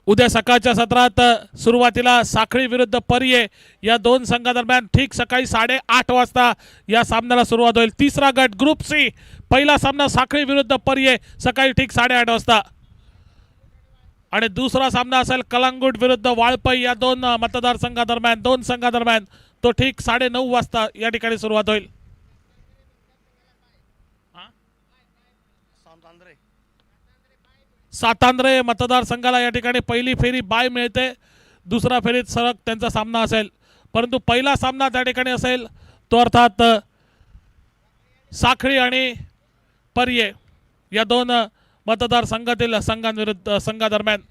उद्या सकाळच्या सत्रात सुरुवातीला साखळी विरुद्ध पर्ये या दोन संघादरम्यान ठीक सकाळी 8:30 वाजता या सामन्याला सुरुवात होईल। तिसरा गट ग्रुप सी, पहिला सामना साखळी विरुद्ध पर्ये सकाळी ठीक 8:30 वाजता आणि दुसरा सामना असेल कलांगूट विरुद्ध वाळपई या दोन मतदारसंघादरम्यान, दोन संघादरम्यान, तो ठीक 9:30 वाजता या ठिकाणी सुरुवात होईल। सातांद्रे मतदारसंघाला या ठिकाणी पहिली फेरी बाय मिळते, दुसरा फेरीत सरक त्यांचा सामना असेल, परंतु पहिला सामना त्या ठिकाणी असेल तो अर्थात साखळी आणि पर्ये या दोन मतदारसंघातील संघादरम्यान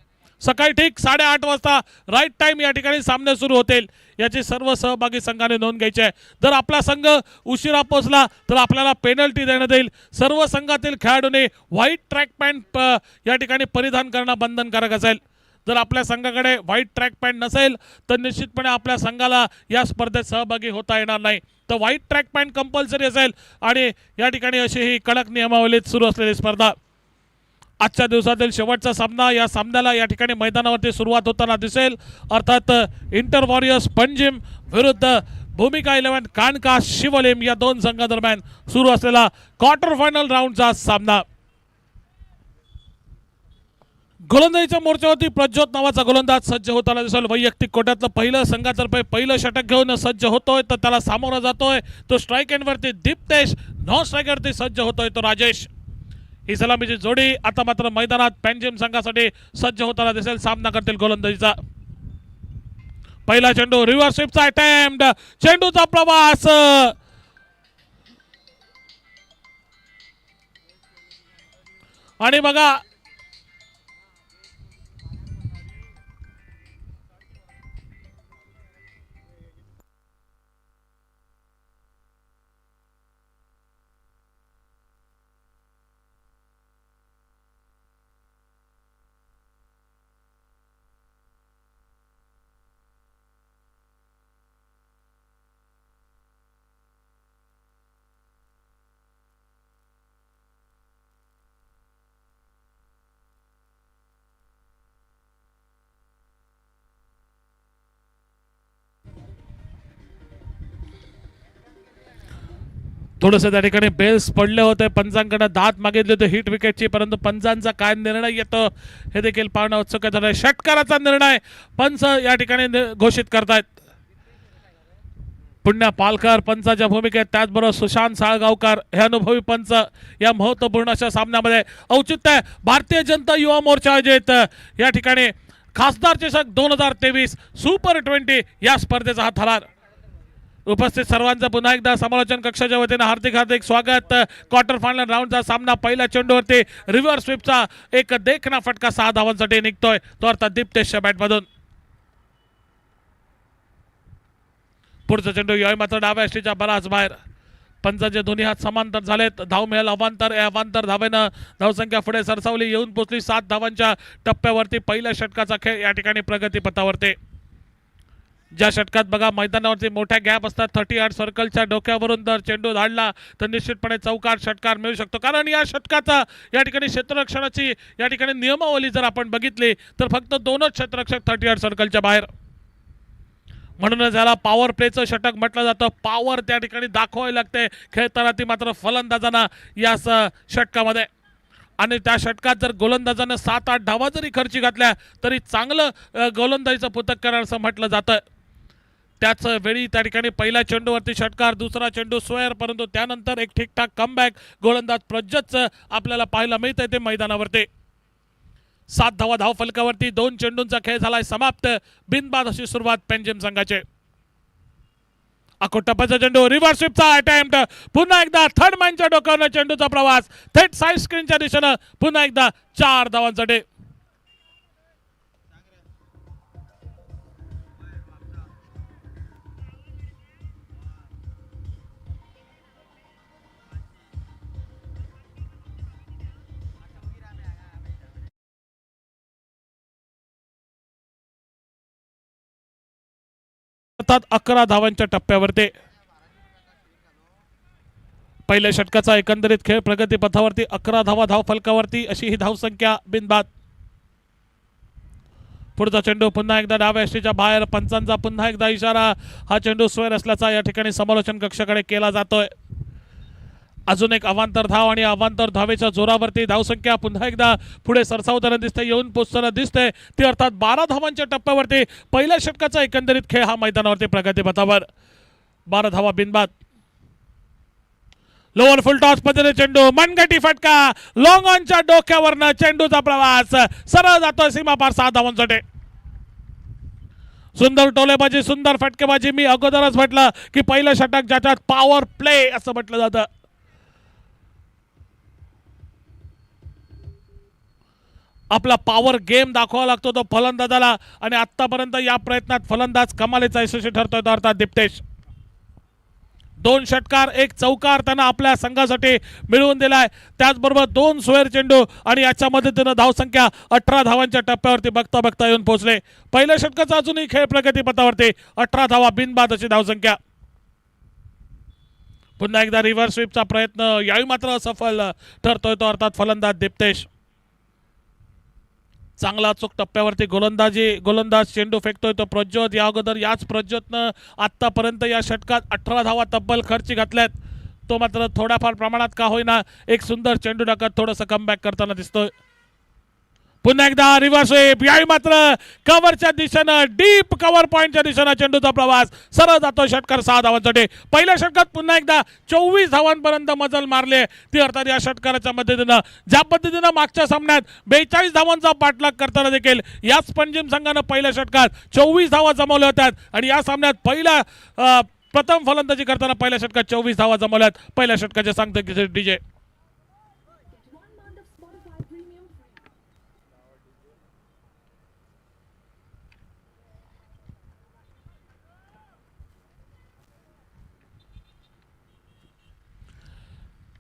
सकाळी ठीक 8:30 वाजता राईट टाइम या ठिकाणी सामने सुरू होतील। याची सर्व सहभागी संघाने नोंद घ्यायची आहे। जर आपला संघ उशिरा पोहोचला तर आपल्याला पेनल्टी देण्यात येईल। सर्व संघातील खेळाडूंनी व्हाईट ट्रॅक पॅन्ट या ठिकाणी परिधान करणं बंधनकारक असेल। जर आपल्या संघाकडे व्हाईट ट्रॅक पॅन्ट नसेल तर निश्चितपणे आपल्या संघाला या स्पर्धेत सहभागी होता येणार नाही। तर व्हाईट ट्रॅक पॅन्ट कंपल्सरी असेल आणि या ठिकाणी अशी ही कडक नियमावलीत सुरू असलेली स्पर्धा। आजच्या दिवसातील शेवटचा सामना, या सामन्याला या ठिकाणी मैदानावरती सुरुवात होताना दिसेल, अर्थात इंटर वॉरियर्स पंजिम विरुद्ध भूमिका 11 कानका शिवलेम या दोन संघादरम्यान सुरू असलेला क्वार्टर फायनल राऊंडचा सामना। गोलंदाजीच्या मोर्चावरती प्रज्योत नावाचा गोलंदाज सज्ज होताना दिसेल। वैयक्तिक कोट्यातलं पहिलं संघातर्फे पहिलं षटक घेऊन सज्ज होतोय तर त्याला सामोरा जातोय तो स्ट्राईक एंडवरती दीप्तेश, नॉन स्ट्रायकरवरती सज्ज होतोय तो राजेश। ही सलामीची जोडी आता मात्र मैदानात पॅन्जिम संघासाठी सज्ज होताना दिसेल। सामना करतील गोलंदाजीचा पहिला चेंडू, रिव्हर्स स्वीपचा अटेम्प्ट, चेंडूचा प्रवास आणि बघा थोडंसं त्या ठिकाणी बेल्स पडले होते, पंचांकडे दात मागितले होते हिट विकेटची, परंतु पंचांचा काय निर्णय येतो हे देखील पाहणं उत्सुक झालं। षटकाराचा निर्णय पंच या ठिकाणी घोषित करतायत। पुण्या पालकर पंचाच्या भूमिकेत, त्याचबरोबर सुशांत साळगावकर हे अनुभवी पंच या महत्त्वपूर्ण अशा सामन्यामध्ये। औचित्य भारतीय जनता युवा मोर्चा आयोजित या ठिकाणी खासदार चषक 2023 सुपर 20 या स्पर्धेचा हा थरार। उपस्थित सर्वांचं पुन्हा एकदा समालोचन कक्षाच्या वतीने हार्दिक हार्दिक स्वागत। क्वार्टर फायनल राऊंडचा सामना, पहिल्या चेंडूवरती रिव्हर्स स्वीपचा एक देखना फटका 6 धावांसाठी निघतोय तो अर्थात दीप्तेशच्या बॅटमधून। पुढचा चेंडू यावेळी मात्र डाव्या यष्टीच्या बराच बाहेर। पंचाचे दोन्ही हात समांतर झालेत, धाव मिळेल अवांतर धावेनं धावसंख्या पुढे सरसावली, येऊन पोचली 7 धावांच्या टप्प्यावरती। पहिल्या षटकाचा खेळ या ठिकाणी प्रगतीपथावरती। ज्या षटकात बघा मैदानावरती मोठ्या गॅप असतात, 30 यार्ड सर्कलच्या डोक्यावरून जर चेंडू धाडला तर निश्चितपणे चौकार षटकार मिळू शकतो, कारण या षटकाचा या ठिकाणी क्षेत्ररक्षणाची या ठिकाणी नियमावली जर आपण बघितली तर फक्त 2च क्षेत्ररक्षक 30 यार्ड सर्कलच्या बाहेर। म्हणूनच याला पॉवर प्लेचं षटक म्हटलं जातं। पॉवर त्या ठिकाणी दाखवावी लागते खेळताना, ती मात्र फलंदाजांना या षटकामध्ये। आणि त्या षटकात जर गोलंदाजानं 7-8 धावा जरी खर्ची घातल्या तरी चांगलं गोलंदाजीचं पुतक करणार असं म्हटलं जातं। त्याच वेळी त्या ठिकाणी पहिल्या चेंडूवरती षटकार, दुसरा चेंडू स्क्वेअर, परंतु त्यानंतर एक ठीकठाक कमबॅक गोलंदाज प्रज्योतचं आपल्याला पाहायला मिळतंय ते मैदानावरती। 7 धावा धाव फलकावरती, 2 चेंडूंचा खेळ झालाय समाप्त। बिनबाद अशी सुरुवात पॅन्जिम संघाचे। टप्प्याचा चेंडू, रिव्हर्स स्वीपचा अटेम्प्ट, पुन्हा एकदा थर्ड मॅनच्या डोक्यावर चेंडूचा प्रवास थेट साईड स्क्रीनच्या दिशेनं, पुन्हा एकदा 4 धावांसाठी। सतत 11 धावांच्या टप्प्यावरती पहिल्या षटकाचा एकंदरीत खेळ प्रगतीपथावरती 11 धावा धाव फलकावरती अशी ही धावसंख्या बिनबाद। पुढचा चेंडू पुन्हा एकदा डाव्या यष्टीच्या बाहेर. पंचांचा पुन्हा एकदा इशारा. हा चेंडू स्क्वेअर असल्याचा या ठिकाणी समालोचन कक्षाकडे केला जातोय. अजून एक अवांतर धाव आणि अवांतर धावेच्या जोरावरती धावसंख्या पुन्हा एकदा पुढे सरसावताना दिसते, येऊन पोचताना दिसते ती अर्थात 12 धावांच्या टप्प्यावरती. पहिल्या षटकाचा एकंदरीत खेळ हा मैदानावरती प्रगतीपथावर. 12 धावा बिनबाद. लोअर फुल टॉस पद्धतीने चेंडू मनगटी फटका. लॉंग ऑनच्या डोक्यावरनं चेंडूचा प्रवास सरळ जातोय सीमापार 6 धावांसाठी. सुंदर टोलेबाजी, सुंदर फटकेबाजी. मी अगोदरच म्हटलं की पहिलं षटक ज्याच्यात पॉवर प्ले असं म्हटलं जातं. आपला पॉवर गेम दाखवावा लागतो तो फलंदाजाला आणि आतापर्यंत या प्रयत्नात फलंदाज कमालीचा यशस्वी ठरतोय तो अर्थात दीप्तेश. 2 षटकार 1 चौकार त्यानं आपल्या संघासाठी मिळवून दिलाय. त्याचबरोबर 2 स्क्वेअर चेंडू आणि याच्या मदतीनं धावसंख्या 18 धावांच्या टप्प्यावरती बघता बघता येऊन पोहोचले. पहिल्या षटकाचा अजूनही खेळ प्रगतीपथावरती. 18 धावा बिनबाद अशी धावसंख्या. पुन्हा एकदा रिव्हर्स स्वीपचा प्रयत्न यावेळी मात्र असफल ठरतोय तो अर्थात फलंदाज दीप्तेश. चांगला चूक टप्प्यावरती गोलंदाज चेंडू फेकतोय तो प्रज्योत. या अगोदर याच प्रज्योतनं आतापर्यंत या षटकात 18 धावा तब्बल खर्ची घातल्यात. तो मात्र थोड्याफार प्रमाणात का होईना एक सुंदर चेंडू टाकत थोडंसं कमबॅक करताना दिसतोय. पुन्हा एकदा रिव्हर्स स्वीप. यावेळी मात्र कव्हरच्या दिशेनं डीप कव्हर पॉईंटच्या दिशेनं चेंडूचा प्रवास सरळ जातो षटकार 6 धावांसाठी. पहिल्या षटकात पुन्हा एकदा 24 धावांपर्यंत मजल मारले ती अर्थात या षटकाराच्या मदतीनं. ज्या पद्धतीनं मागच्या सामन्यात 42 धावांचा पाठलाग करताना देखील याच पंजिम संघानं पहिल्या षटकात 24 धावा जमवल्या होत्या आणि या सामन्यात प्रथम फलंदाजी करताना पहिल्या षटकात 24 धावा जमवल्यात. पहिल्या षटकाचे सांगते डीजे.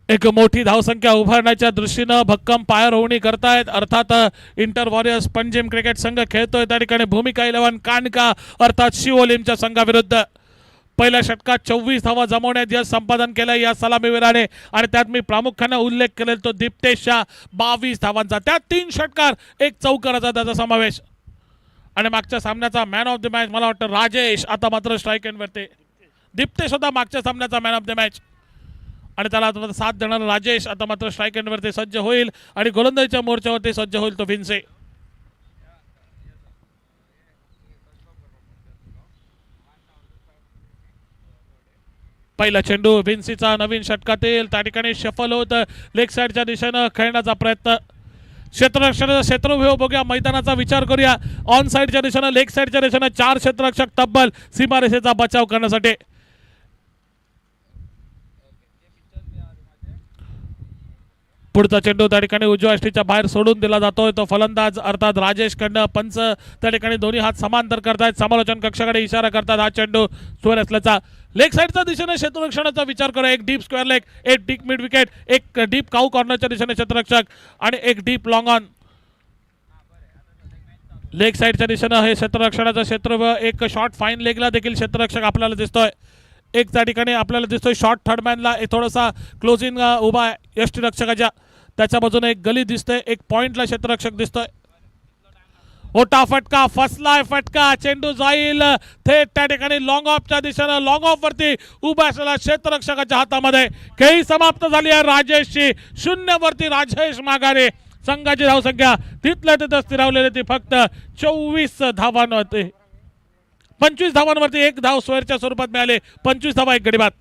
एक मोठी धावसंख्या उभारण्याच्या दृष्टीनं भक्कम पायरोवणी करतायत अर्थात इंटर वॉरियर्स पंजिम क्रिकेट संघ खेळतोय. त्या ठिकाणी भूमिका 11 कानका अर्थात शिवोलीमच्या संघाविरुद्ध. पहिल्या षटकात 24 धावा जमवण्यात यश संपादन केलं या सलामीवीराने आणि त्यात मी प्रामुख्याने उल्लेख केलेला तो दीप्तेशच्या 22 धावांचा. त्यात 3 षटकार 1 चौकाराचा त्याचा समावेश. आणि मागच्या सामन्याचा मॅन ऑफ द मॅच मला वाटतं राजेश आता मात्र स्ट्राईक एंडवरती. दीप्तेश होता मागच्या सामन्याचा मॅन ऑफ द मॅच आणि त्याला साथ देणारा राजेश आता मात्र स्ट्राईक एंडवरती सज्ज होईल आणि गोलंदाजीच्या मोर्चावरती सज्ज होईल तो विन्से. पहिला चेंडू विन्सीचा नवीन षटकातील त्या ठिकाणी शफल होत लेग साईडच्या दिशेनं खेळण्याचा प्रयत्न. क्षेत्ररक्षणाचा क्षेत्रव्यूह बघूया, मैदानाचा विचार करूया. ऑन साईडच्या दिशेनं लेग साईडच्या दिशेनं 4 क्षेत्ररक्षक तब्बल सीमारेषेचा बचाव करण्यासाठी. पुढचा चेंडू त्या ठिकाणी उजव्या यष्टीच्या बाहेर सोडून दिला जातोय तो फलंदाज अर्थात राजेश खंड. पंच त्या ठिकाणी दोन्ही हात समांतर करतायत, समालोचन कक्षाकडे इशारा करतात. हा चेंडू स्क्वेअर असल्याचा. लेग साईडच्या दिशेने क्षेत्ररक्षणाचा विचार करा. एक डीप स्क्वेअर लेग, एक डीप मिड विकेट, एक डीप काऊ कॉर्नरच्या दिशेने क्षेत्ररक्षक आणि एक डीप लॉंग ऑन. लेग साईडच्या दिशेनं हे क्षेत्ररक्षणाचं क्षेत्र. एक शॉर्ट फाईन लेगला देखील क्षेत्ररक्षक आपल्याला दिसतोय. एक त्या ठिकाणी आपल्याला दिसतोय शॉर्ट थर्डमॅनला थोडासा क्लोजिंग उभा आहे यष्टीरक्षकाच्या. त्याच्या बाजूने एक गली दिसतोय, एक पॉइंटला क्षेत्ररक्षक दिसतोय. मोठा फटका, फसलाय फटका. चेंडू जाईल थेट त्या ठिकाणी लॉंग ऑफच्या दिशेनं. लॉंग ऑफ वरती उभा असलेला क्षेत्ररक्षकाच्या हातामध्ये. खेळी समाप्त झाली आहे राजेशची. 0 वरती राजेश माघारे. संघाची धावसंख्या तिथल्या तिथं स्थिरावलेली ती फक्त 24 धावांवरती. 25 धावांवरती 1 धाव स्क्वेअरच्या स्वरूपात मिळाले. 25 धावा 1 गडी बाद.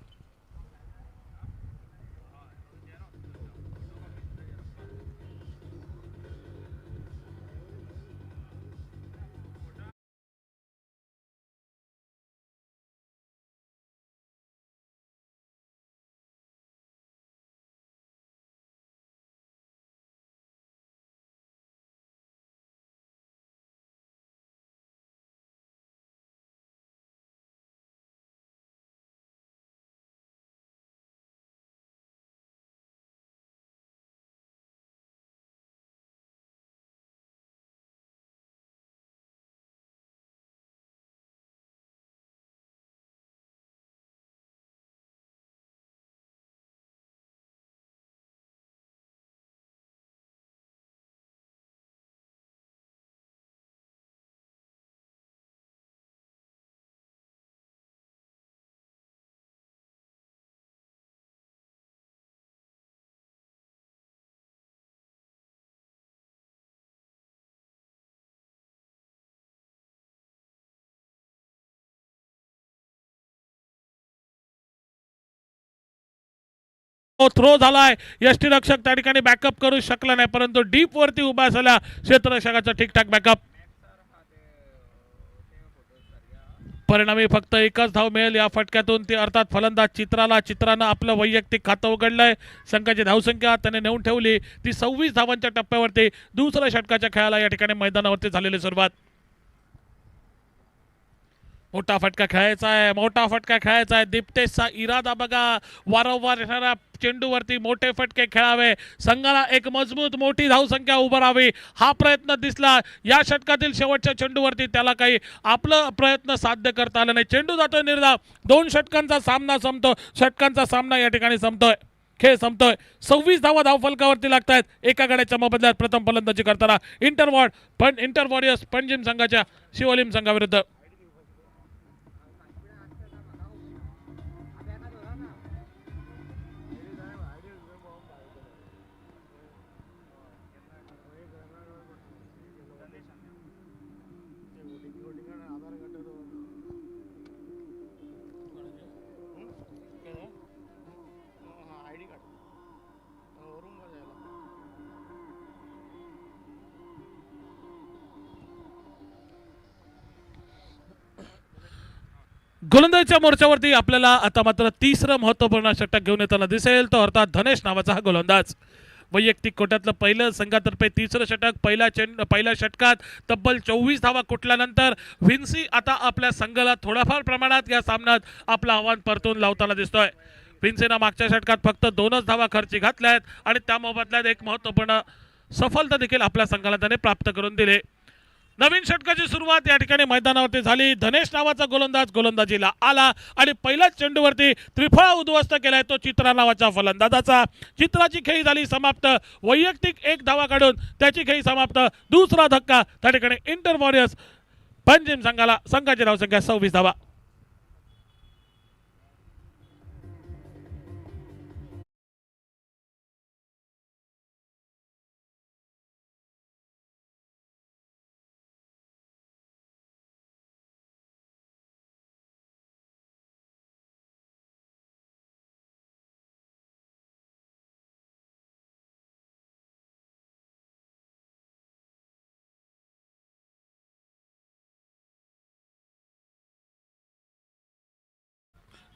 थ्रो झालाय, यष्टीरक्षक त्या ठिकाणी बॅकअप करू शकला नाही, परंतु डीप वरती उभा असलेल्या क्षेत्ररक्षकाचा ठीकठाक बॅकअप. परिणामी फक्त एकच धाव मिळेल या फटक्यातून, ती अर्थात फलंदाज चित्रानं आपलं वैयक्तिक खातं उघडलंय. संघाची धावसंख्या त्याने नेऊन ठेवली ती 26 धावांच्या टप्प्यावरती. दुसऱ्या षटकाच्या खेळाला या ठिकाणी मैदानावरती झालेली सुरुवात. मोठा फटका खेळायचा आहे, दीप्तेशचा इरादा बघा, वारंवार येणाऱ्या चेंडूवरती मोठे फटके खेळावे, संघाला एक मजबूत मोठी धावसंख्या उभारावी हा प्रयत्न दिसला. या षटकातील शेवटच्या चेंडूवरती त्याला काही आपलं प्रयत्न साध्य करता आलं नाही. चेंडू जातोय निर्धाव, 2 षटकांचा सामना या ठिकाणी संपतोय, खेळ संपतोय. 26 धावा धावफलकावरती लागतायत एका गड्याच्या मोबदल्यात. प्रथम फलंदाजी करताना इंटर वॉरियर्स पंजिम संघाच्या शिवोलीम संघाविरुद्ध. गोलंदाजीच्या मोर्चावरती आपल्याला आता मात्र तिसरं महत्वपूर्ण षटक घेऊन येताना दिसेल, तो अर्थात धनेश नावाचा हा गोलंदाज. वैयक्तिक कोट्यातलं पहिलं संघातर्फे तिसरं षटक. पहिल्या षटकात तब्बल 24 धावा कुठल्यानंतर व्हिन्सी आता आपल्या संघाला थोड्याफार प्रमाणात या सामन्यात आपलं आव्हान परतून लावताना दिसतोय. व्हिन्सीनं मागच्या षटकात फक्त 2च धावा खर्ची घातल्या आहेत आणि त्या मोबदल्यात एक महत्वपूर्ण सफलता देखील आपल्या संघाला त्याने प्राप्त करून दिली. नवीन षटकाची सुरुवात या ठिकाणी मैदानावरती झाली. धनेश नावाचा गोलंदाज गोलंदाजीला आला आणि पहिल्याच चेंडूवरती त्रिफळा उद्ध्वस्त केलाय तो चित्रा नावाच्या फलंदाजाचा. चित्राची खेळी झाली समाप्त, वैयक्तिक 1 धावा काढून त्याची खेळी समाप्त. दुसरा धक्का त्या ठिकाणी इंटर वॉरियर्स पंजिम संघाला. संघाची धावसंख्या 26 धावा.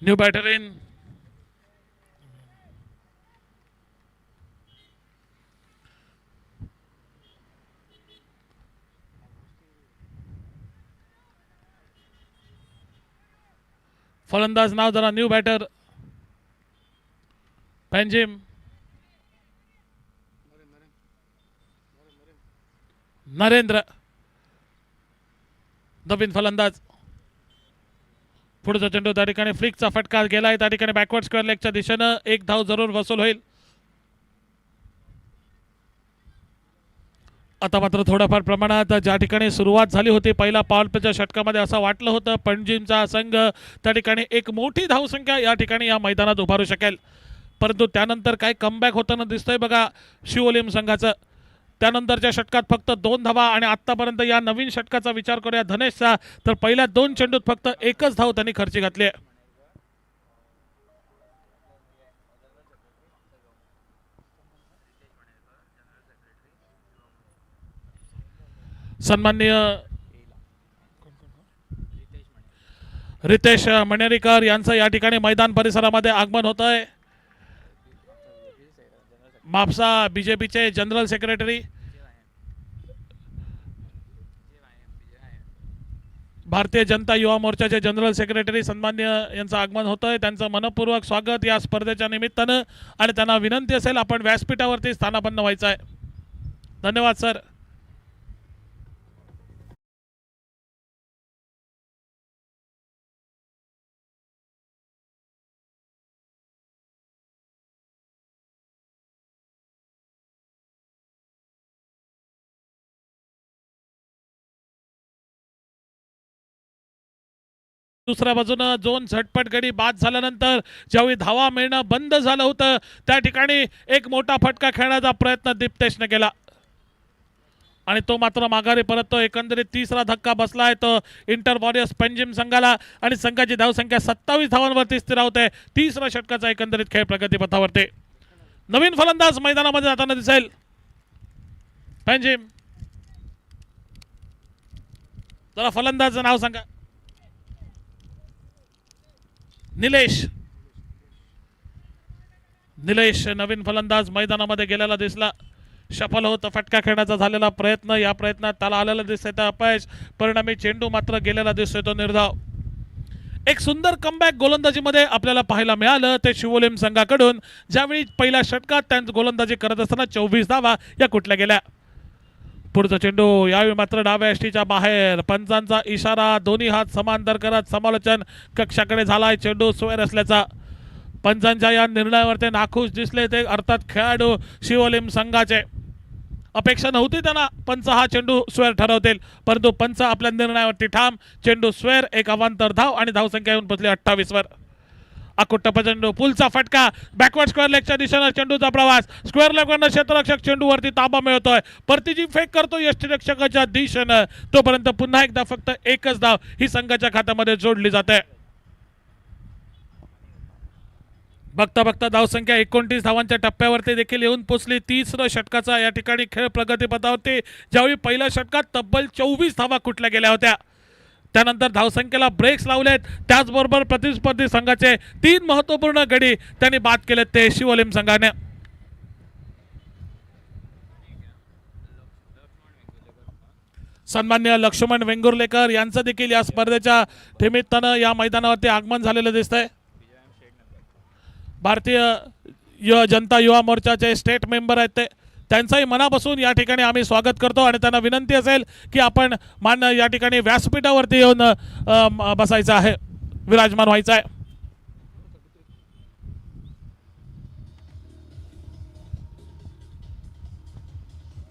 न्यू बॅटर इन. फलंदाज नाव जरा न्यू बॅटर पंजिम नरेंद्र. नवीन फलंदाज. पुढचा चेंडू त्या ठिकाणी फ्लिकचा फटका गेलाय, त्या ठिकाणी बॅकवर्ड स्क्वेअर लेगच्या दिशेनं 1 धाव जरूर वसूल होईल. आता मात्र थोड्याफार प्रमाणात ज्या ठिकाणी सुरुवात झाली होती पहिला पॉवर प्लेच्या षटकामध्ये असं वाटलं होतं पंजिमचा संघ त्या ठिकाणी एक मोठी धावसंख्या या ठिकाणी या मैदानात उभारू शकेल, परंतु त्यानंतर काय कमबॅक होताना दिसतंय बघा शिवोलीम संघाचं. त्यानंतरच्या षटकात फक्त 2 धावा आणि आतापर्यंत या नवीन षटकाचा विचार करूया धनेशचा तर पहिल्या 2 चेंडूत फक्त 1च धाव त्यांनी खर्ची घातली आहे. सन्माननीय रितेश मणेरीकर यांचं या ठिकाणी मैदान परिसरामध्ये आगमन होत आहे. मापसा बीजेपीचे जनरल सेक्रेटरी, भारतीय जनता युवा मोर्चाचे जनरल सेक्रेटरी सन्मान्य यांचं आगमन होत आहे. त्यांचं मनपूर्वक स्वागत या स्पर्धेच्या निमित्तानं आणि त्यांना विनंती असेल आपण व्यासपीठावरती स्थानापन्न व्हायचं आहे. धन्यवाद सर. दुसऱ्या बाजूनं 2 झटपट गडी बाद झाल्यानंतर ज्यावेळी धावा मिळणं बंद झालं होतं त्या ठिकाणी एक मोठा फटका खेळण्याचा प्रयत्न दीप्तेशने केला आणि तो मात्र माघारी परततो. एकंदरीत तिसरा धक्का बसलाय तो इंटर वॉरियर्स पंजिम संघाला आणि संघाची धावसंख्या 27 धावांवरती स्थिरावते. तिसरा षटकाचा एकंदरीत खेळ प्रगतीपथावरती. नवीन फलंदाज मैदानामध्ये जाताना दिसेल. पंजिम, जरा फलंदाजचं नाव सांगा. निलेश. निलेश नवीन फलंदाज मैदानामध्ये गेलेला दिसला. सफल होत फटका खेळण्याचा झालेला प्रयत्न, या प्रयत्नात त्याला आलेला दिसतंय तर अपयश. परिणामी चेंडू मात्र गेलेला दिसतोय तो निर्धाव. एक सुंदर कमबॅक गोलंदाजीमध्ये आपल्याला पाहायला मिळालं ते शिवोलीम संघाकडून, ज्यावेळी पहिल्या षटकात त्यांची गोलंदाजी करत असताना 24 धावा या कुठल्या गेल्या. पुढचा चेंडू यावेळी मात्र डाव्या यष्टीच्या बाहेर. पंचांचा इशारा, दोन्ही हात समांतर करत समालोचन कक्षाकडे झालाय. चेंडू स्क्वेअर असल्याचा पंचांच्या या निर्णयावर ते नाखुश दिसले. ते अर्थात खेळाडू शिवोलीम संघाचे. अपेक्षा नव्हती त्यांना पंच हा चेंडू स्क्वेअर ठरवतील, परंतु पंच आपल्या निर्णयावरती ठाम. चेंडू स्क्वेअर, एक अवांतर धाव आणि धावसंख्या येऊन पोचली 28 वर. आकुट टप्पा चेंडू, पुलचा फटका, बॅकवर्ड स्क्वेअर लेगच्या दिशेनं चेंडूचा प्रवास. स्क्वेअर लेगवरनं क्षेत्ररक्षक चेंडूवरती ताबा मिळवतोय. परतीची फेक करतो यष्टीरक्षकाच्या दिशेनं. तोपर्यंत पुन्हा एकदा फक्त एकच धाव ही संघाच्या खात्यामध्ये जोडली जाते. बघता बघता धावसंख्या 29 धावांच्या टप्प्यावरती देखील येऊन पोचली. 30 षटकाचा या ठिकाणी खेळ प्रगतीपथावरती, ज्यावेळी पहिल्या षटकात तब्बल 24 धावा कुठल्या गेल्या होत्या. त्यानंतर धावसंख्येला ब्रेक्स लावलेत. त्याचबरोबर प्रतिस्पर्धी संघाचे 3 महत्त्वपूर्ण गडी त्यांनी बाद केलेत ते शिवोलीम संघाने. सन्मान्य लक्ष्मण वेंगुर्लेकर यांचं देखील या स्पर्धेच्या निमित्तानं या मैदानावरती आगमन झालेलं दिसतंय. भारतीय जनता युवा मोर्चाचे स्टेट मेंबर आहेत ते, त्यांचाही मनापासून या ठिकाणी आम्ही स्वागत करतो आणि त्यांना विनंती असेल की आपण मान्य या ठिकाणी व्यासपीठावरती येऊन बसायचं आहे, विराजमान व्हायचं आहे.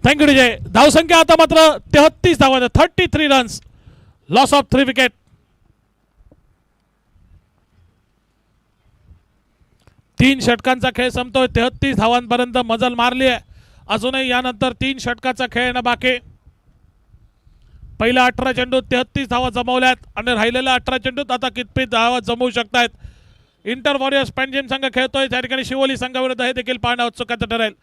Thank you DJ. धावसंख्या आता मात्र 33 धावा, 33 रन्स, लॉस ऑफ 3 विकेट. तीन षटकांचा खेळ संपतोय. 33 धावांपर्यंत मजल मारली आहे. अजूनही यानंतर 3 षटकाचा खेळ ना बाकी. पहिल्या 18 चेंडूत 33 धावा जमवल्यात आणि राहिलेल्या 18 चेंडूत आता कितपत धावा जमवू शकतायत. इंटर वॉरियर्स पंजिम संघ खेळतोय, त्या ठिकाणी शिवोली संघाविरुद्ध हे देखील पाहणं उत्सुकाचं ठरेल.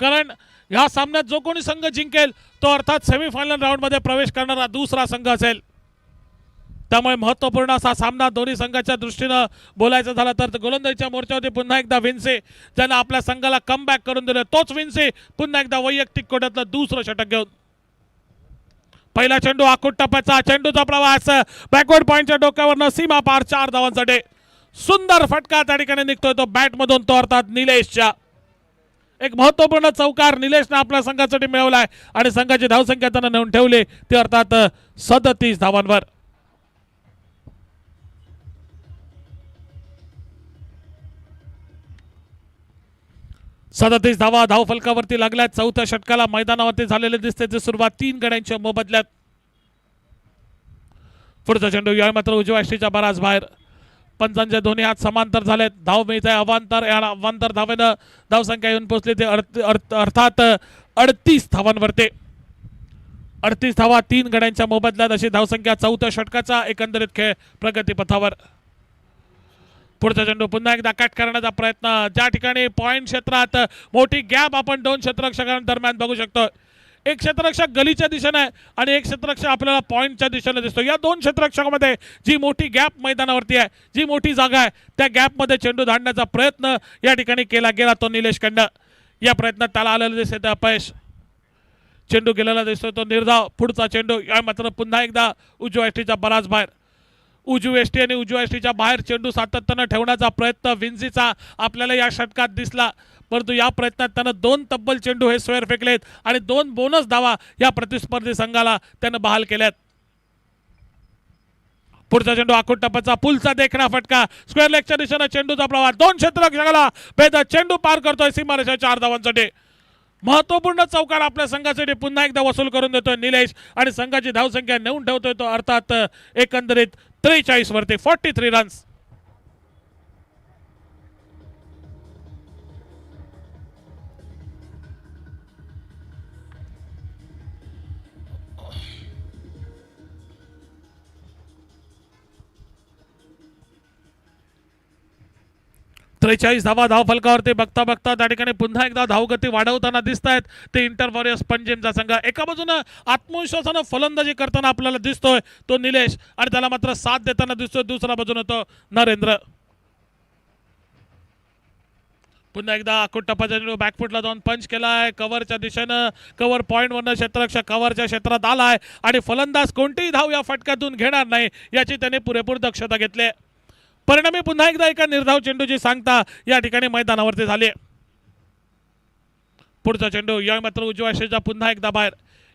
कारण या सामन्यात जो कोणी संघ जिंकेल तो अर्थात सेमीफायनल राऊंडमध्ये प्रवेश करणारा दुसरा संघ असेल. त्यामुळे महत्त्वपूर्ण असा सामना दोन्ही संघाच्या दृष्टीनं बोलायचं झालं तर गोलंदाजीच्या मोर्चावरती पुन्हा एकदा विन्से, ज्यानं आपल्या संघाला कमबॅक करून दिलं. तोच विन्से पुन्हा एकदा वैयक्तिक कोट्यातलं दुसरं षटक घेऊन. पहिला चेंडू आकुट टप्प्याचा, चेंडूचा प्रवास बॅकवर्ड पॉईंटच्या डोक्यावरनं सीमा पार 4 धावांसाठी. सुंदर फटका त्या ठिकाणी निघतोय तो बॅटमधून, तो अर्थात निलेशच्या. एक महत्त्वपूर्ण चौकार निलेशने आपल्या संघासाठी मिळवलाय आणि संघाची धावसंख्या त्यानं नेऊन ठेवली ती अर्थात 37 धावांवर. सदतीस धावा धावफलकावरती लागल्यात. चौथ्या षटकाला मैदानावरती झालेले दिसते ते सुरुवात 3 गड्यांच्या मोबदल्यात. पुढचा चेंडू यावेळी मात्र उजव्या यष्टीच्या बराच बाहेर. पंचांचे दोन्ही हात समांतर झालेत. धाव मिळते अवांतर, या अवांतर धावेनं धावसंख्या येऊन पोहोचली ते अर्थात 38 धावांवरती. 38 धावा 3 गड्यांच्या मोबदल्यात अशी धावसंख्या चौथ्या षटकाचा एकंदरीत खेळ प्रगतीपथावर. पुढचा चेंडू पुन्हा एकदा कट करण्याचा प्रयत्न, ज्या ठिकाणी पॉइंट क्षेत्रात मोठी गॅप आपण 2 क्षेत्ररक्षकांदरम्यान बघू शकतो. एक क्षेत्ररक्षक गलीच्या दिशेने आहे आणि एक क्षेत्ररक्षक आपल्याला पॉइंटच्या दिशेने दिसतो. या 2 क्षेत्ररक्षकांमध्ये जी मोठी गॅप मैदानावरती आहे, जी मोठी जागा आहे, त्या गॅपमध्ये चेंडू धाडण्याचा प्रयत्न या ठिकाणी केला गेला तो निलेशकडनं. या प्रयत्नात त्याला आलेलं दिसते ते अपयश. चेंडू गेलेला दिसतो तो निर्धाव. पुढचा चेंडू या मात्र पुन्हा एकदा उजव्या यष्टीच्या बराच बाहेर. उजवी यष्टी आणि उजव्या यष्टीच्या बाहेर चेंडू सातत्यानं ठेवण्याचा प्रयत्न विन्सीचा आपल्याला या षटकात दिसला, परंतु या प्रयत्नात त्यानं 2 तब्बल चेंडू हे स्क्वेअर फेकलेत आणि 2 बोनस धावा या प्रतिस्पर्धी संघाला त्यानं बहाल केल्यात. पुढचा चेंडू आकुट टप्प्याचा, पुलचा देखणा फटका, स्क्वेअर लेगच्या दिशेनं चेंडूचा प्रवास, 2 क्षेत्ररक्षकाला भेदत चेंडू पार करतोय सीमारेषा 4 धावांसाठी. महत्त्वपूर्ण चौकार आपल्या संघासाठी पुन्हा एकदा वसूल करून देतोय निलेश आणि संघाची धावसंख्या नेऊन ठेवतोय तो अर्थात एकंदरीत 43 वरती, 43 रन्स. 43 धावा धावफलकावरती बघता बघता त्या ठिकाणी पुन्हा एकदा धावगती वाढवताना दिसत आहेत ते इंटर वॉरियर्स पंजिमचा संघ। एका बाजूनं आत्मविश्वासानं फलंदाजी करताना आपल्याला दिसतोय तो निलेश आणि त्याला मात्र साथ देताना दिसतोय दुसऱ्या बाजूनं तो नरेंद्र। पुन्हा एकदा अकुट्टप्पाच्या बॅकफुटला जाऊन पंच केलाय कव्हरच्या दिशेनं, कव्हर पॉइंट वरनं क्षेत्ररक्षक कव्हरच्या क्षेत्रात आलाय आणि फलंदाज कोणतीही धाव या फटक्यातून घेणार नाही याची त्याने पुरेपूर दक्षता घेतली। परिणामी पुन्हा एकदा एका निर्धाव चेंडूची सांगता या ठिकाणी मैदानावरती झाली। पुढचा चेंडू या मात्र उजव्या शेजा पुन्हा एकदा बाहेर।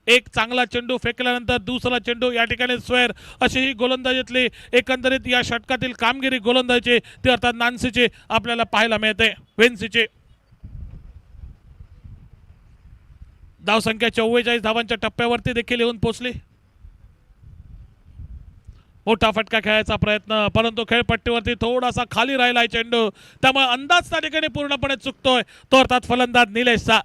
एक चांगला चेंडू फेकल्यानंतर दुसरा चेंडू या ठिकाणी स्क्वेअर अशी ही गोलंदाजीतली एकंदरीत या षटकातील कामगिरी गोलंदाजीची ती अर्थात नान्सीची आपल्याला पाहायला मिळते वेन्सीची। धावसंख्या 44 धावांच्या टप्प्यावरती देखील येऊन पोहोचली। मोठा फटका खेळायचा प्रयत्न परंतु खेळपट्टीवरती थोडासा खाली राहिलाय चेंडू त्यामुळे अंदाज त्या ठिकाणी पूर्णपणे चुकतोय तो अर्थात फलंदाज निलेशचा।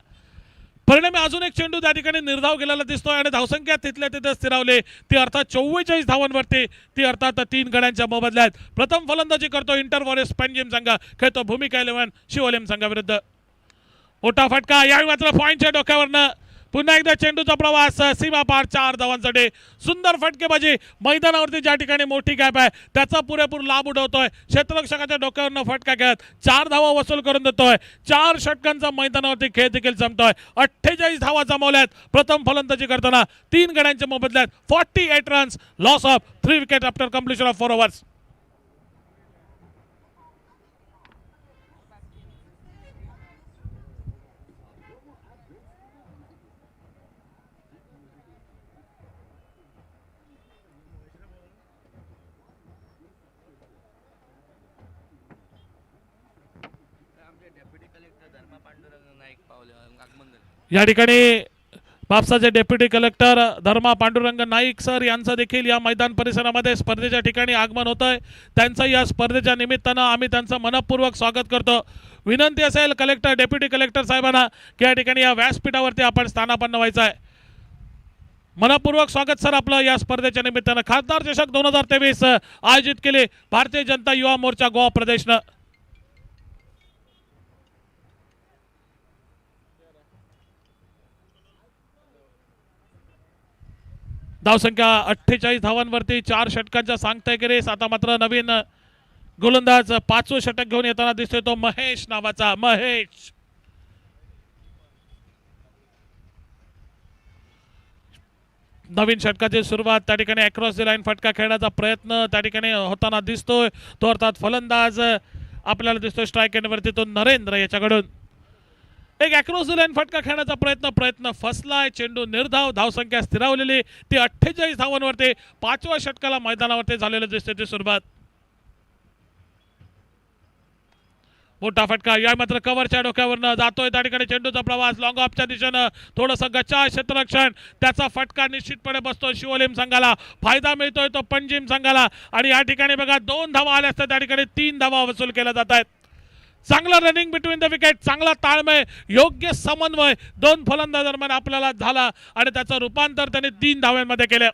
परिणामी अजून एक चेंडू त्या ठिकाणी निर्धाव गेलेला दिसतोय आणि धावसंख्या तिथल्या तिथे स्थिरावली ती अर्थात 44 धावांवरती ती अर्थात 3 गड्यांच्या मोबदल्यात। प्रथम फलंदाजी करतो इंटर वॉरियर्स पंजिम संघ, खेळतो भूमिका 11 शिवोलेम संघाविरुद्ध। मोठा फटका यावेळी मात्र पॉइंटच्या डोक्यावरनं पुन्हा एकदा चेंडूचा प्रवास सीमा पार 4 धावांसाठी। सुंदर फटकेबाजी मैदानावरती ज्या ठिकाणी मोठी गॅप आहे त्याचा पुरेपूर लाभ उठवतोय क्षेत्ररक्षकाच्या डोक्यावरनं फटका खेळत 4 धावा वसूल करून देतोय। 4 षटकांचा मैदानावरती खेळ देखील जमतोय। 48 धावा जमवल्यात प्रथम फलंदाजी करताना 3 गड्यांच्या मोबदल्यात 48 runs, loss of 3 wicket after completion of 4 overs. या ठिकाणी म्हापसाचे डेप्युटी कलेक्टर धर्मा पांडुरंग नाईक सर यांचं देखील या मैदान परिसरामध्ये स्पर्धेच्या ठिकाणी आगमन होत आहे। त्यांचं या स्पर्धेच्या निमित्तानं आम्ही त्यांचं मनपूर्वक स्वागत करतो। विनंती असेल कलेक्टर डेप्युटी कलेक्टर साहेबांना की या ठिकाणी या व्यासपीठावरती आपण स्थानापन्न व्हायचं आहे। मनपूर्वक स्वागत सर आपलं या स्पर्धेच्या निमित्तानं। खासदार चषक 2023 आयोजित केले भारतीय जनता युवा मोर्चा गोवा प्रदेशनं। धावसंख्या 48 धावांवरती 4 षटकांच्या सांगताय की रेस। आता मात्र नवीन गोलंदाज 5वं षटक घेऊन येताना दिसतोय तो महेश नावाचा महेश। नवीन षटकाची सुरुवात त्या ठिकाणी अक्रॉस द लाईन फटका खेळण्याचा प्रयत्न त्या ठिकाणी होताना दिसतोय तो अर्थात फलंदाज आपल्याला दिसतोय स्ट्राईक एंडवरती तो नरेंद्र याच्याकडून। एक अक्रॉस द लाईन फटका खेळण्याचा प्रयत्न फसलाय। चेंडू निर्धाव, धावसंख्या स्थिरावलेली ती 48 धावांवरती 5व्या षटकाला मैदानावरती झालेलं दिसते ती सुरुवात। मोठा फटका या मात्र कव्हरच्या डोक्यावरनं जातोय त्या ठिकाणी चेंडूचा प्रवास लॉंग ऑफच्या दिशेनं थोडंसं गच्चा क्षेत्ररक्षण त्याचा फटका निश्चितपणे बसतो शिवोलेम संघाला। फायदा मिळतोय तो पंजिम संघाला आणि या ठिकाणी बघा 2 धावा आल्या असतात त्या ठिकाणी 3 धावा वसूल केल्या जात आहेत। चांगला रनिंग बिटवीन द विकेट, चांगला ताळमेळ, योग्य समन्वय 2 फलंदाजांदरम्यान आपल्याला झाला आणि त्याचं रूपांतर त्यांनी 3 धाव्यांमध्ये केलं।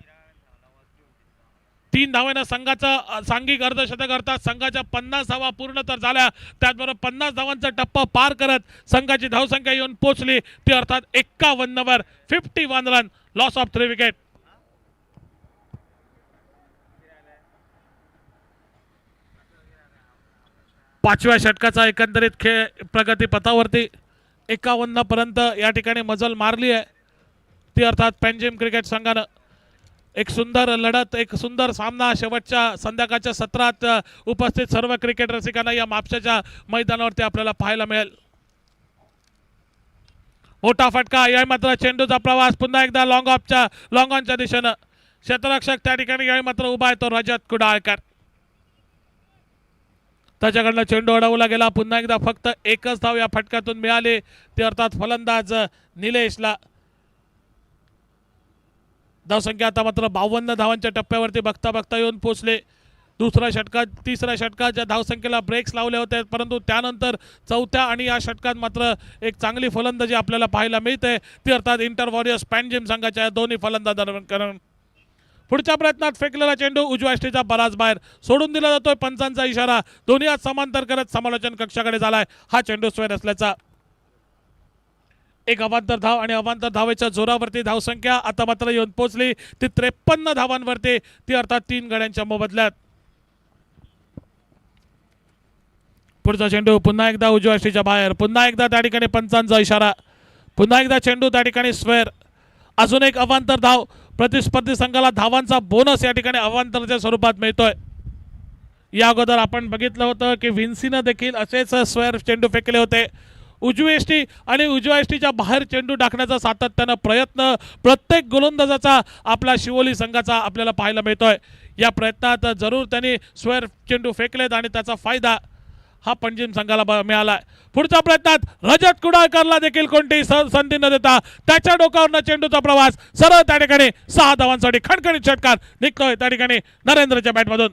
3 धावेनं संघाचं सांघिक अर्धशतक अर्थात संघाच्या 50 धावा पूर्ण तर झाल्या त्याचबरोबर 50 धावांचा टप्पा पार करत संघाची धावसंख्या येऊन पोहोचली ती अर्थात 51 वर 51 रन, लॉस ऑफ 3 विकेट। पाचव्या षटकाचा एकंदरीत खेळ प्रगती पथावरती 51 पर्यंत या ठिकाणी मजल मारली आहे ती अर्थात पंजिम क्रिकेट संघानं। एक सुंदर लढत, एक सुंदर सामना शेवटच्या संध्याकाळच्या सत्रात उपस्थित सर्व क्रिकेट रसिकांना या म्हापशाच्या मैदानावरती आपल्याला पाहायला मिळेल। मोठा फटका या मात्र चेंडूचा प्रवास पुन्हा एकदा लॉंग ऑनच्या दिशेनं क्षेत्ररक्षक त्या ठिकाणी या मात्र उभा आहे तो रजत कुडाळकर। त्याच्याकडनं चेंडू अडवला गेला। पुन्हा एकदा फक्त एकच धाव या फटक्यातून मिळाली ती अर्थात फलंदाज निलेशला। धावसंख्या आता मात्र 52 धावांच्या टप्प्यावरती बघता बघता येऊन पोहोचले। तिसऱ्या षटकाच्या धावसंख्येला ब्रेक्स लावले होते परंतु त्यानंतर चौथ्या आणि या षटकात मात्र एक चांगली फलंदाजी आपल्याला पाहायला मिळते ती अर्थात इंटर वॉरियर्स पंजिम संघाच्या दोन्ही फलंदाजांकडून। पुढच्या प्रयत्नात फेकलेला चेंडू उजव्या यष्टीच्या बराच बाहेर सोडून दिला जातोय. पंचांचा इशारा दोन्ही हात समांतर करत समालोचन कक्षाकडे झालाय. हा चेंडू स्क्वेअर असल्याचा एक अवांतर धाव आणि अवांतर धावेच्या जोरावरती धावसंख्या आता मात्र येऊन पोहोचली ती 53 धावांवरती, ती अर्थात 3 गड्यांच्या मोबदल्यात. पुढचा चेंडू पुन्हा एकदा उजव्या यष्टीच्या बाहेर, पुन्हा एकदा त्या ठिकाणी पंचांचा इशारा, पुन्हा एकदा चेंडू त्या ठिकाणी स्क्वेअर. अजून एक अवांतर धाव, प्रतिस्पर्धी संघाला धावांचा बोनस या ठिकाणी अवांतरच्या स्वरूपात मिळतोय. या अगोदर आपण बघितलं होतं की व्हिन्सीनं देखील असेच स्क्वेअर चेंडू फेकले होते. उजवी यष्टी आणि उजव्या यष्टीच्या बाहेर चेंडू टाकण्याचा सातत्यानं प्रयत्न प्रत्येक गोलंदाजाचा आपला शिवोली संघाचा आपल्याला पाहायला मिळतोय. या प्रयत्नात जरूर त्यांनी स्क्वेअर चेंडू फेकलेत आणि त्याचा फायदा हा पंजीम संघाला मिळाला. पुढच्या प्रयत्नात रजत कुडाळकरला देखील कोणतीही संधी न देता त्याच्या डोकावरनं चेंडूचा प्रवास सरळ त्या ठिकाणी 6 धावांसाठी खणखणीत षटकार निघतोय त्या ठिकाणी नरेंद्रच्या बॅटमधून.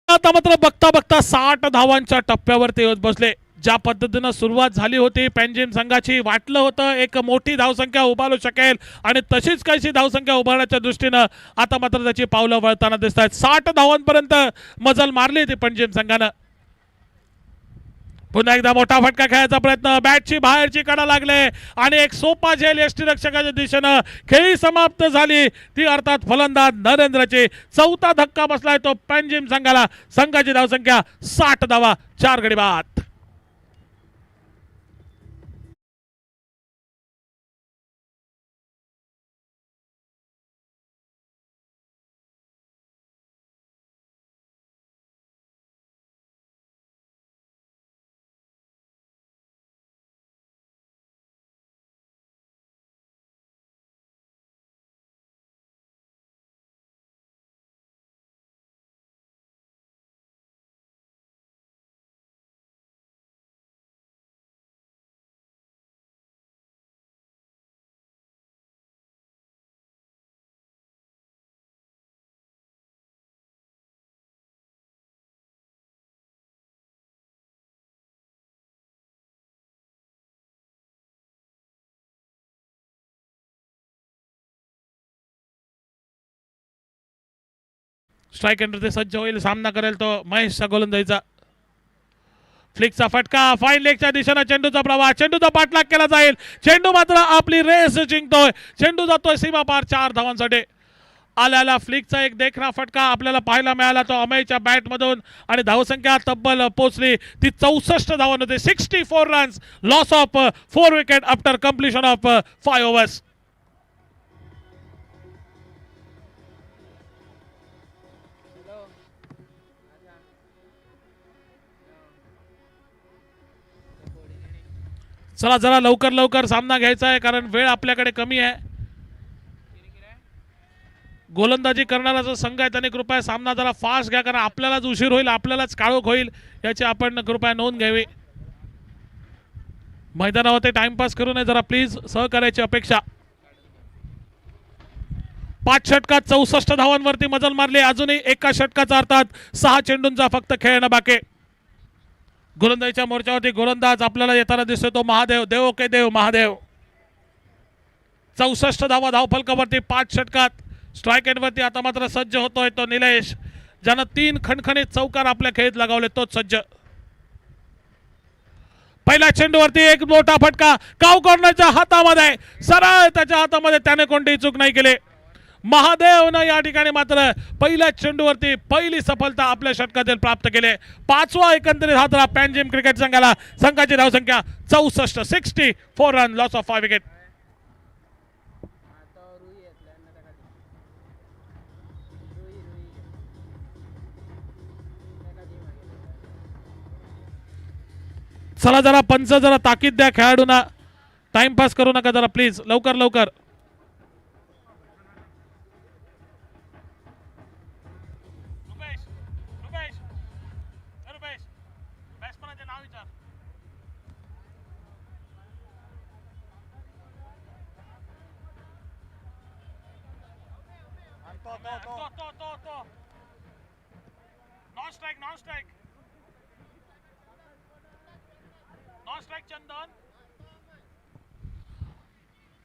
आता मात्र बघता बघता 60 धावांच्या टप्प्यावरती येऊन बसले. ज्या पद्धतीनं सुरुवात झाली होती पंजीम संघाची, वाटलं होतं एक मोठी धावसंख्या उभारू शकेल आणि तशीच काहीशी धावसंख्या उभारण्याच्या दृष्टीनं आता मात्र त्याची पावलं वळताना दिसत आहेत. 60 धावांपर्यंत मजल मारली होती पंजीम संघानं. पुन्हा एकदा मोठा फटका खेळायचा प्रयत्न, बॅटची बाहेरची कडा लागले आणि एक सोपा झेल यष्टीरक्षकाच्या दिशेनं खेळी समाप्त झाली. ती अर्थात फलंदाज नरेंद्रची. चौथा धक्का बसलाय तो पंजीम संघाला. संघाची धावसंख्या 60 धावा, 4 गडी बाद. स्ट्राईक एंडरचे सज्ज होईल, सामना करेल तो महेशचा गोलंदाजीचा. फ्लिकचा फटका, फाईन लेगच्या दिशेनं चेंडूचा प्रवाह, चेंडूचा पाठलाग केला जाईल. चेंडू मात्र आपली रेस जिंकतोय. चेंडू जातोय सीमा पार 4 धावांसाठी. आल्याला फ्लिकचा एक देखणा फटका आपल्याला पाहायला मिळाला तो अमेयच्या बॅटमधून आणि धावसंख्या तब्बल पोहोचली ती 64 धावांमध्ये. 64 runs, loss of 4 wicket after completion of 5 overs. चला जरा लवकर लवकर सामना घ्यायचा आहे कारण वेळ आपल्याकडे कमी आहे. गोलंदाजी करणारा जो संघ आहे त्याने कृपया सामना जरा फास्ट घ्या कारण आपल्यालाच उशीर होईल, आपल्यालाच काळोख होईल, याची आपण कृपया नोंद घ्यावी. मैदानावरती टाइमपास करू नये जरा प्लीज, सहकार्याची अपेक्षा. 5 षटकात 64 धावांवरती मजल मारली. अजूनही एका षटकाचा अर्थात 6 चेंडूंचा फक्त खेळणं बाकी. गोलंदाजीच्या मोर्चावरती गोलंदाज आपल्याला येताना दिसतो तो महादेव. देव के देव महादेव. 64 धावा धावफलकावरती 5 षटकात. स्ट्राईक एंडवरती आता मात्र सज्ज होतोय तो निलेश, ज्यानं 3 खणखणीत चौकार आपल्या खेळीत लगावले, तोच सज्ज. पहिल्या चेंडूवरती एक मोठा फटका काव कॉर्नरच्या हातामध्ये, सरळ त्याच्या हातामध्ये, त्याने कोणतीही चूक नाही केली. महादेवनं या ठिकाणी मात्र पहिल्या चेंडूवरती पहिली सफलता आपल्या षटकातील प्राप्त केली. 5वा एकंदरीत हा धडा पंजीम क्रिकेट संघाला. संघाची धावसंख्या 64, 64 रन, लॉस ऑफ 5 विकेट. चला जरा पंच जरा ताकीद द्या खेळाडूंना, टाइमपास करू नका जरा प्लीज, लवकर लवकर.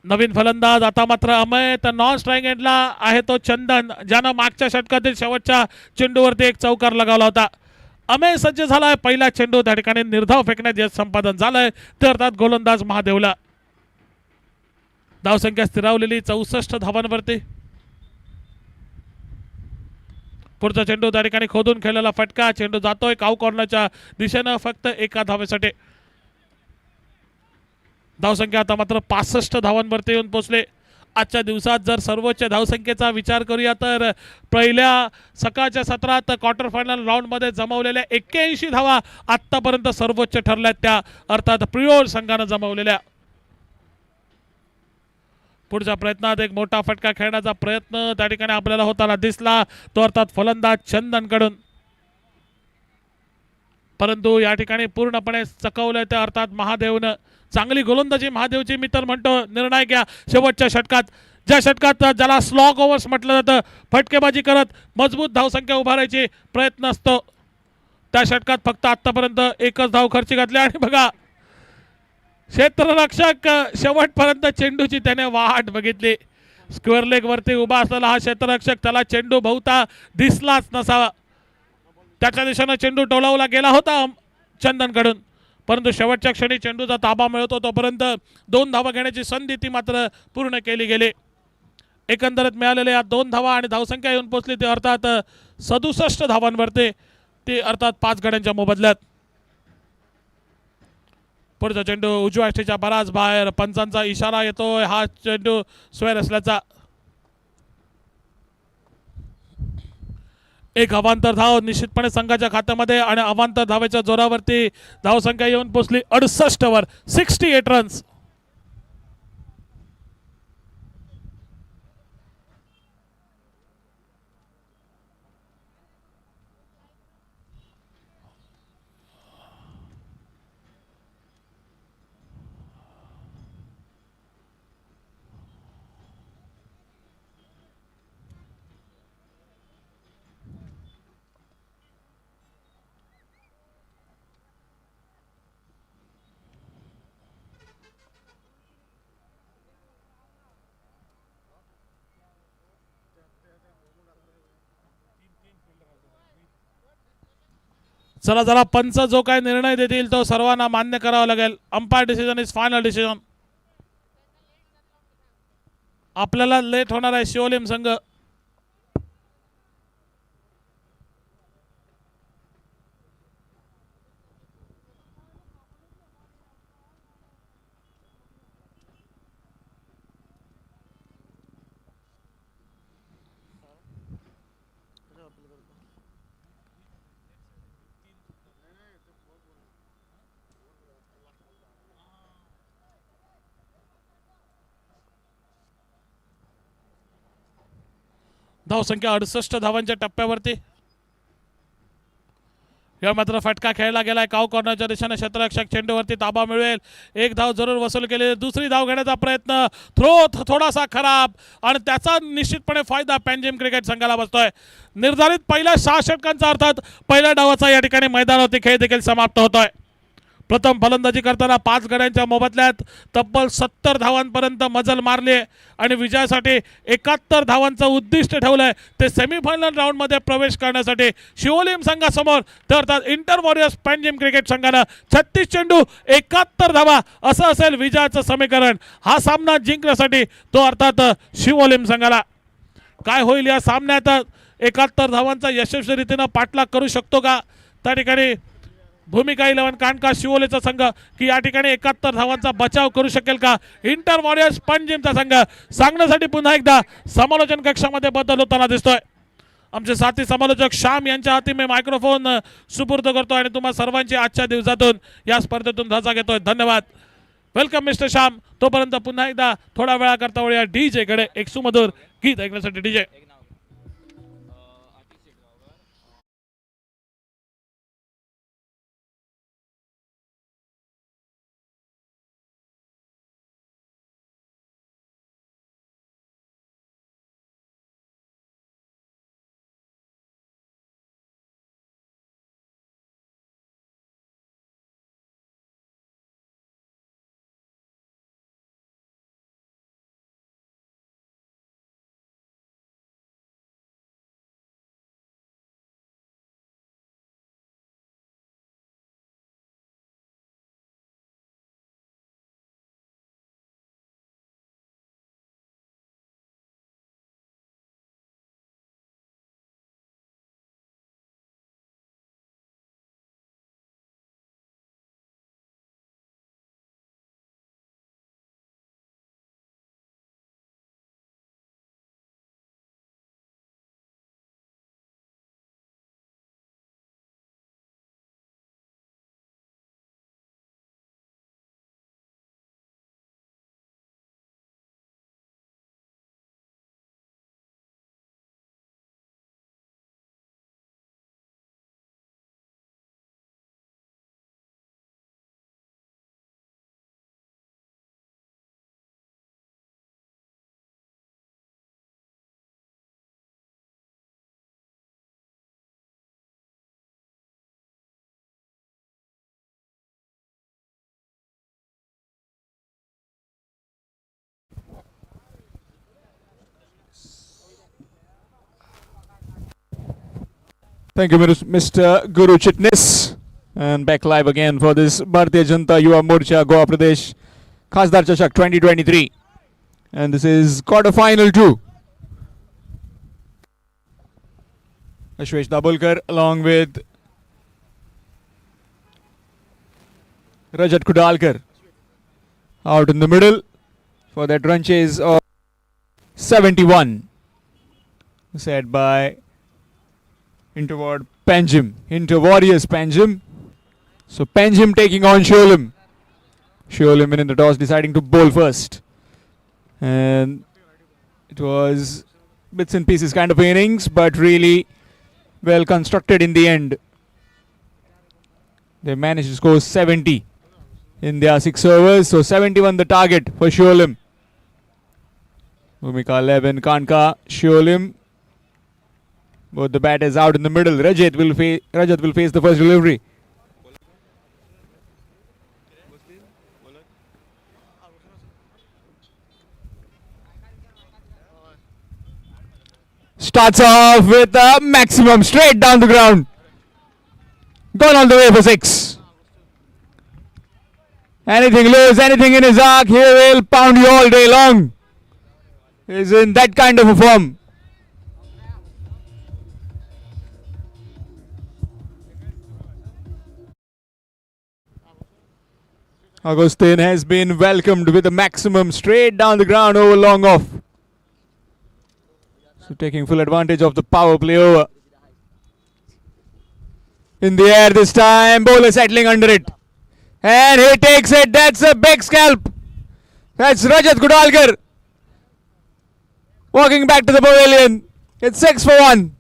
नवीन फलंदाज आता मात्र अमय, तर नॉन स्ट्राईक एंडला आहे तो चंदन, ज्यानं मागच्या षटकातील शेवटच्या चेंडूवरती एक चौकार लगावला होता. अमय सज्ज झालाय. पहिला चेंडू त्या ठिकाणी निर्धाव फेकण्यात यश संपादन झालंय, तर अर्थात गोलंदाज महादेवला. धावसंख्या स्थिरावलेली 64 धावांवरती. पुढचा चेंडू त्या ठिकाणी खोदून खेळलेला फटका, चेंडू जातोय काऊ कॉर्नरच्या दिशेनं फक्त एका धावेसाठी. धावसंख्या आता मात्र 65 धावांवरती येऊन पोहोचले. आजच्या दिवसात जर सर्वोच्च धावसंख्येचा विचार करूया तर पहिल्या सकाळच्या सत्रात क्वार्टर फायनल राऊंडमध्ये जमवलेल्या 81 धावा आत्तापर्यंत सर्वोच्च ठरल्यात, त्या अर्थात प्रियोर संघानं जमवलेल्या. पुढच्या प्रयत्नात एक मोठा फटका खेळण्याचा प्रयत्न त्या ठिकाणी आपल्याला होताना दिसला, तो अर्थात फलंदाज चंदनकडून, परंतु या ठिकाणी पूर्णपणे चकवलं त्या अर्थात महादेवनं. चांगली गोलंदाजी महादेवची मी तर म्हणतो. निर्णायक या शेवटच्या षटकात, ज्या षटकात ज्याला स्लॉग ओव्हर्स म्हटलं जातं, फटकेबाजी करत मजबूत धावसंख्या उभारायची प्रयत्न असतो, त्या षटकात फक्त आतापर्यंत एकच धाव खर्ची घातली. आणि बघा क्षेत्ररक्षक शेवटपर्यंत चेंडूची त्याने वाट बघितली. स्क्वेअर लेग वरती उभा असलेला हा क्षेत्ररक्षक, त्याला चेंडू बहुता दिसलाच नसावा. त्याच्या दिशेनं चेंडू टोलावला गेला होता चंदनकडून, परंतु शेवटच्या क्षणी चेंडूचा ताबा मिळतो तोपर्यंत 2 धावा घेण्याची संधी ती मात्र पूर्ण केली गेली. एकंदरीत मिळालेल्या या 2 धावा आणि धावसंख्या येऊन पोहोचली ती अर्थात 67 धावांवरती, ती अर्थात 5 गड्यांच्या मोबदल्यात. पुढचा चेंडू उजव्या अष्टीच्या बराच बाहेर, पंचांचा इशारा येतोय, हा चेंडू स्क्वेअर असल्याचा. एक अवांतर धाव निश्चितपणे संघाच्या खात्यामध्ये, आणि अवांतर धावेच्या जोरावरती धावसंख्या येऊन पोहोचली 68 वर, 68 रन्स. चला जरा पंच जो काय निर्णय देतील तो सर्वांना मान्य करावा लागेल. Umpire decision is final decision. आपल्याला लेट होणार आहे शिवोलीम संघ. धावसंख्या 68 धावांच्या टप्प्यावरती. या मात्र फटका खेळला गेलाय काऊ कॉर्नरच्या दिशेने. क्षेत्ररक्षक चेंडूवरती ताबा मिळवेल, एक धाव जरूर वसूल केली. दुसरी धाव घेण्याचा प्रयत्न, थ्रो थोडासा खराब, आणि त्याचा निश्चितपणे फायदा पॅनजिम क्रिकेट संघाला बसतोय. निर्धारित पहिल्या 6 षटकांचा अर्थात पहिल्या डावाचा या ठिकाणी मैदानावरती खेळ देखील समाप्त होतोय. प्रथम फलंदाजी करताना 5 गड्यांच्या मोबदल्यात तब्बल 70 धावांपर्यंत मजल मारली आणि विजयासाठी 71 धावांचं उद्दिष्ट ठेवलंय. ते सेमीफायनल राऊंडमध्ये प्रवेश करण्यासाठी शिवोलीम संघासमोर, तर अर्थात इंटर वॉरियर्स पॅनजिम क्रिकेट संघानं 36 चेंडू 71 धावा असं असेल विजयाचं समीकरण. हा सामना जिंकण्यासाठी तो अर्थात शिवोलीम संघाला. काय होईल या सामन्यात? 71 धावांचा यशस्वी रीतीनं पाठलाग करू शकतो का त्या ठिकाणी भूमिका 11 कानका शिवोलेचा संघ, की या ठिकाणी 71 धावांचा बचाव करू शकेल का इंटर वॉरियर्स पणजीमचा संघ? सांगण्यासाठी पुन्हा एकदा समालोचन कक्षामध्ये बदल होताना दिसतोय. आमचे साथी समालोचक श्याम यांच्या हाती मी मायक्रोफोन सुपूर्द करतो आणि तुम्हा सर्वांची आजच्या दिवसातून या स्पर्धेतून रजा घेतोय. धन्यवाद. Welcome mister Shyam. तोपर्यंत पुन्हा एकदा थोडा वेळा करता वळूया डीजे कडे. एक सुमधुर गीत ऐकण्यासाठी DJ. Thank you, Mr. Guru Chitnis. And back live again for this Bharatiya Janata Yuva Morcha Goa Pradesh Khasdar Chashak 2023. And this is quarter final 2. Ashwesh Dabholkar along with Rajat Kudalkar out in the middle for that run chase of 71. Set by Interward Panjim. Inter Warriors Panjim. So Panjim taking on Sholim. Sholim in the toss deciding to bowl first. And it was bits and pieces kind of innings, but really well constructed in the end. They managed to score 70 in their 6 overs. So 71 the target for Sholim. Bhumika 11, Kanka, Sholim. Both the batters out in the middle. Rajat will face the first delivery. Starts off with a maximum straight down the ground. Gone all the way for 6. Anything loose, anything in his arc, he will pound you all day long. He's in that kind of a form. Agustin has been welcomed with a maximum straight down the ground over long off. So taking full advantage of the power play over. In the air this time, bowler settling under it. And he takes it, that's a big scalp. That's Rajat Kudalkar. Walking back to the pavilion. It's 6 for 1.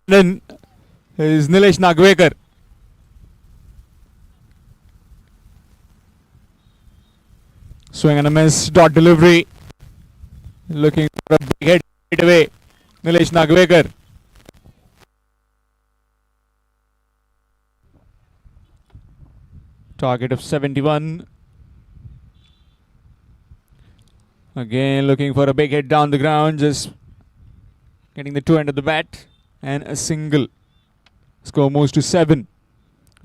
Then is Nilesh Nagwekar. Swing and a miss, dot delivery. Looking for a big hit right away. Nilesh Nagwekar. Target of 71. Again looking for a big hit down the ground, just getting the two end of the bat. And a single. Score moves to 7.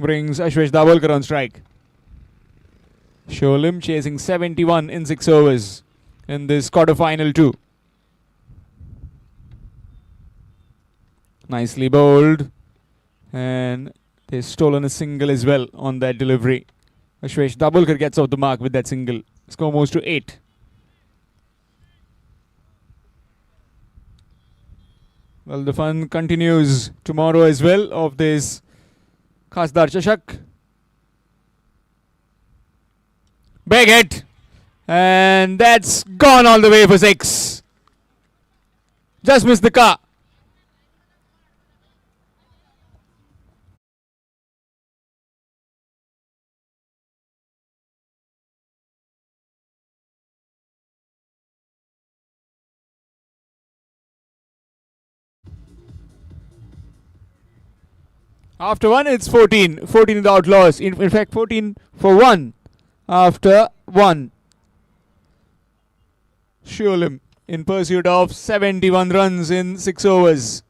Brings Ashwesh Dabholkar on strike. Sholim chasing 71 in 6 overs in this quarter final 2. Nicely bowled. And they've stolen a single as well on that delivery. Ashwesh Dabholkar gets off the mark with that single. Score moves to 8. Well, the fun continues tomorrow as well of this Khasdar Chashak. Big hit. And that's gone all the way for 6. Just missed the car. After 1, it's 14. 14 without loss. In fact, 14 for 1 after 1. Sholim in pursuit of 71 runs in 6 overs.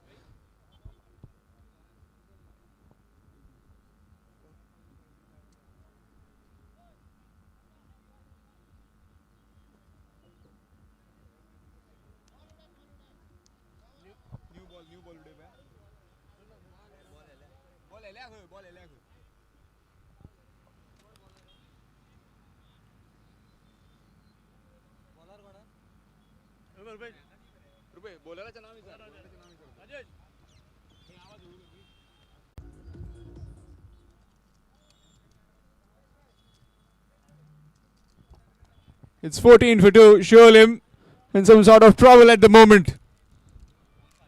It's 14 for 2. Sholim in some sort of trouble at the moment.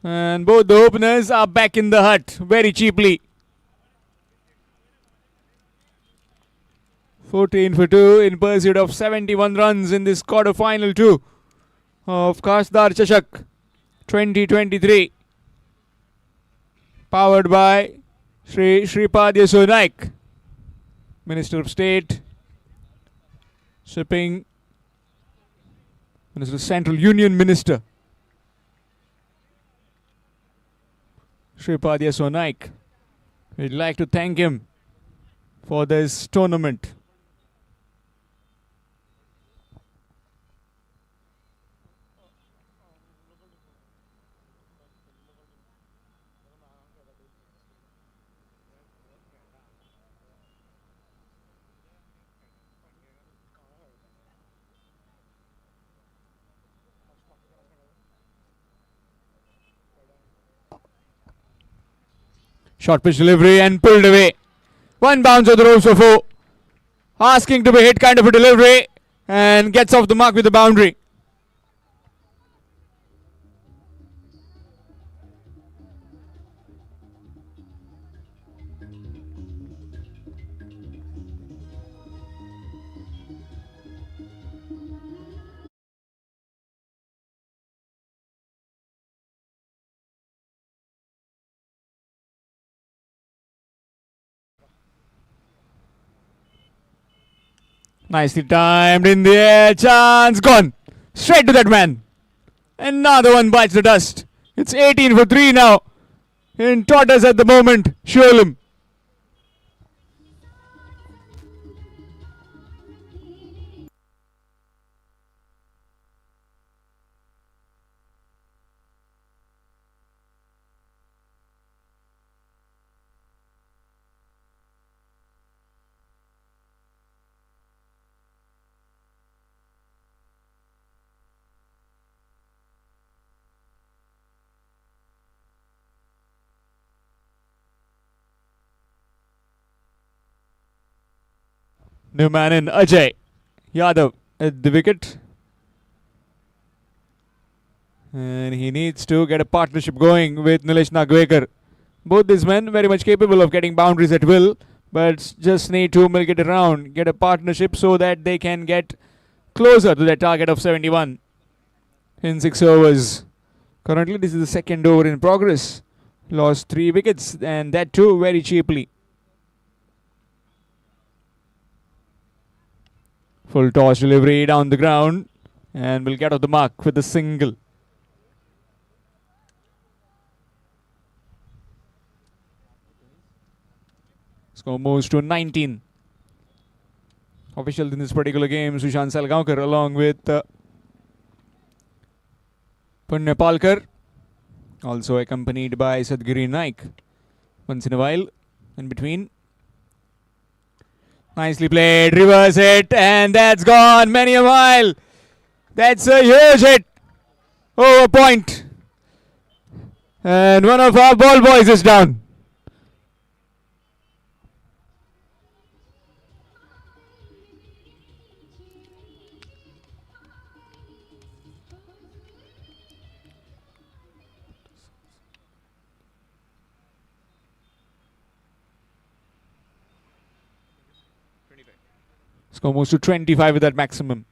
And both the openers are back in the hut very cheaply. 14 for 2 in pursuit of 71 runs in this quarter-final 2 of Khasdar Chashak 2023. Powered by Shri Shripad Yeso Naik, Minister of State, Shipping, Minister, Central Union Minister, Shripad Yeso Naik. We'd like to thank him for this tournament. Short pitch delivery and pulled away. One bounce of the ropes for 4. Asking to be hit kind of a delivery and gets off the mark with the boundary. Nicely timed in the air, chance gone. Straight to that man. Another one bites the dust. It's 18 for 3 now. In totters at the moment, Sholim. New man in Ajay Yadav at the wicket. And he needs to get a partnership going with Nilesh Nagwekar. Both these men very much capable of getting boundaries at will, but just need to milk it around, get a partnership so that they can get closer to their target of 71 in 6 overs. Currently, this is the second over in progress. Lost 3 wickets, and that too very cheaply. Full toss delivery down the ground, and will get off the mark with a single. Score moves to 19. Official in this particular game, Sushant Salgaonkar along with Punya Palkar, also accompanied by Sadgiri Naik. Once in a while, in between. Nicely played, reverse hit, and that's gone many a mile. That's a huge hit over point. And one of our ball boys is down. Score moves to 25 with that maximum.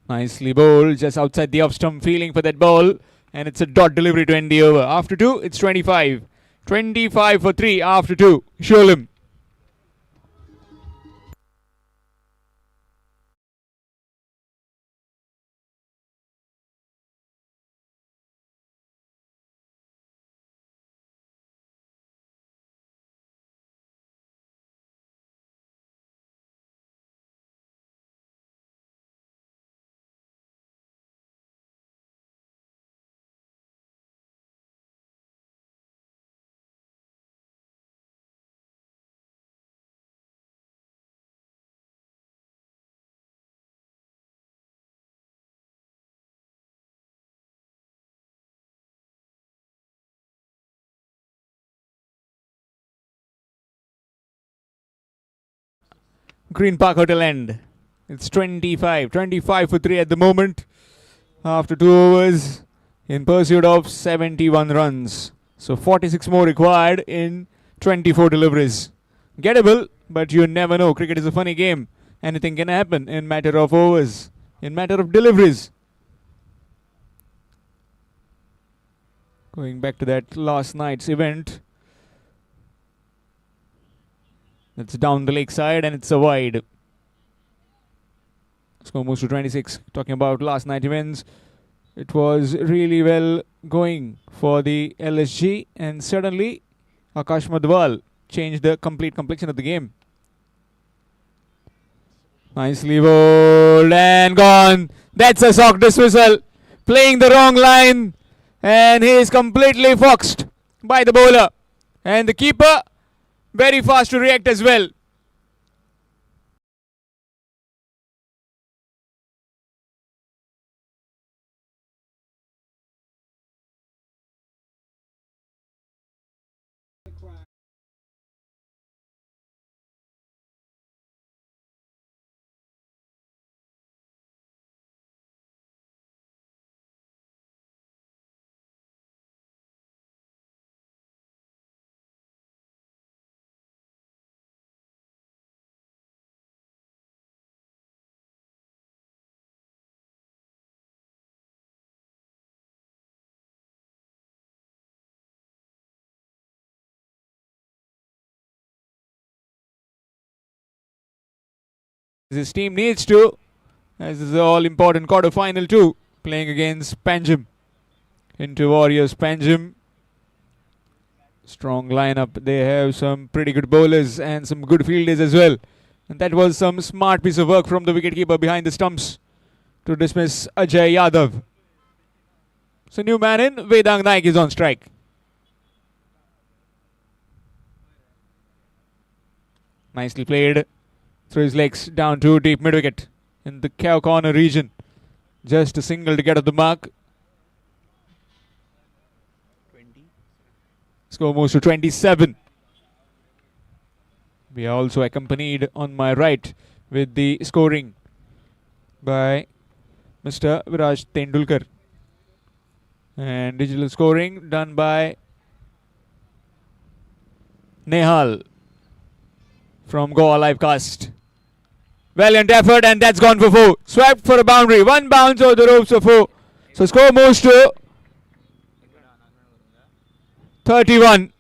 Nicely bowled, just outside the off stump, feeling for that ball. And it's a dot delivery to end the over. After 2, it's 25. 25 for 3 after 2. Sholim. Green Park Hotel end. It's 25 for 3 at the moment. After 2 overs in pursuit of 71 runs. So 46 more required in 24 deliveries. Gettable, but you never know. Cricket is a funny game. Anything can happen in matter of overs, in matter of deliveries. Going back to that last night's event. It's down the leg side and it's a wide. Score moves to 26. Talking about last night events, it was really well going for the LSG, and suddenly Akash Madhwal changed the complete complexion of the game. Nicely bowled and gone. That's a sock dismissal. Playing the wrong line, and he is completely foxed by the bowler. And the keeper very fast to react as well. His team needs to, as this is all important quarter final too, playing against Panjim. Into Warriors Panjim. Strong lineup. They have some pretty good bowlers and some good fielders as well. And that was some smart piece of work from the wicketkeeper behind the stumps to dismiss Ajay Yadav. So new man in, Vedang Naik is on strike. Nicely played. Through his legs down to deep mid wicket in the cow corner region. Just a single to get off the mark. Score moves to 27. We are also accompanied on my right with the scoring by Mr. Viraj Tendulkar. And digital scoring done by Nehal from Goa Livecast. Valiant effort, and that's gone for 4. Swept for a boundary. 1 bounce over the ropes for 4. So score moves to 31.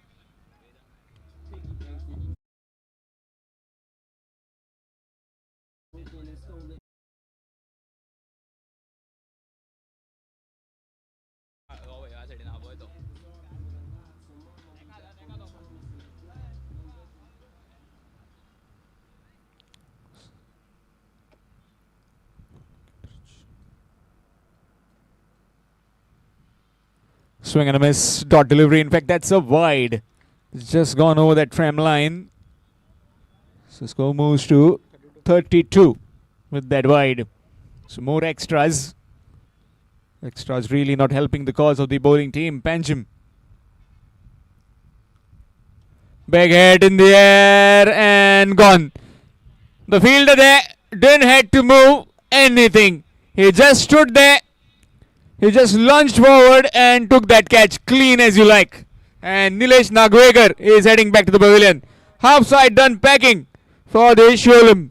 Swing and a miss. Dot delivery. In fact, that's a wide. It's just gone over that tram line. So score moves to 32 with that wide. So more extras. Extras really not helping the cause of the bowling team. Panjim. Big head in the air and gone. The fielder there didn't have to move anything. He just stood there. He just lunged forward and took that catch clean as you like. And Nilesh Nagwegar is heading back to the pavilion. Half side done packing for the Sholem.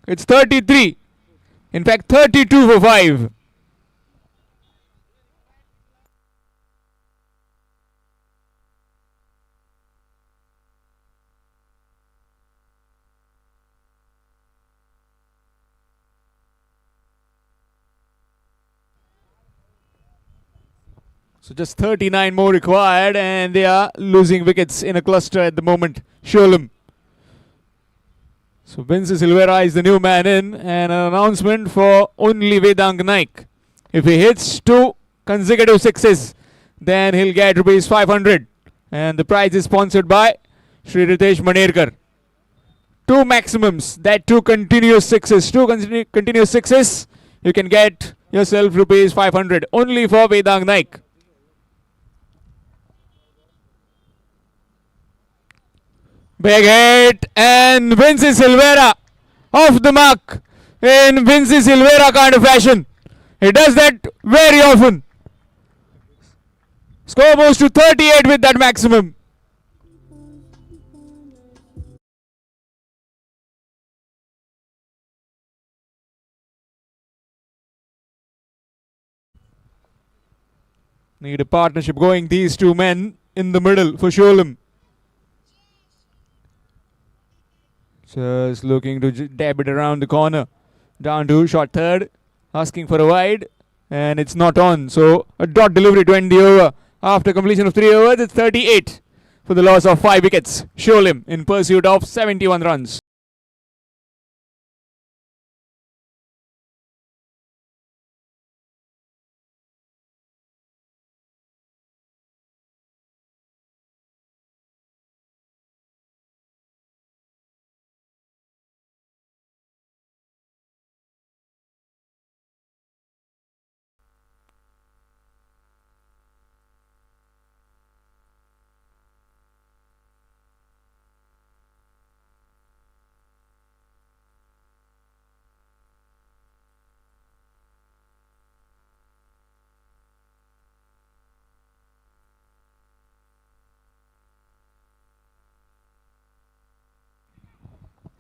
It's 33. In fact, 32 for 5. So just 39 more required, and they are losing wickets in a cluster at the moment. Sholem. So Vince Silvera is the new man in, and an announcement for only Vedang Naik. If he hits 2 consecutive sixes, then he'll get rupees 500. And the prize is sponsored by Sri Ritesh Manerkar. 2 maximums, that 2 continuous sixes. 2 continuous sixes, you can get yourself rupees 500. Only for Vedang Naik. Big hit, and Vince Silvera off the mark in Vinci Silvera kind of fashion. He does that very often. Score moves to 38 with that maximum. Need a partnership going, these two men in the middle for Sholem. Just looking to dab it around the corner. Down to shot third. Asking for a wide. And it's not on. So a dot delivery to end the over. After completion of 3 overs, it's 38 for the loss of 5 wickets. Sholem in pursuit of 71 runs.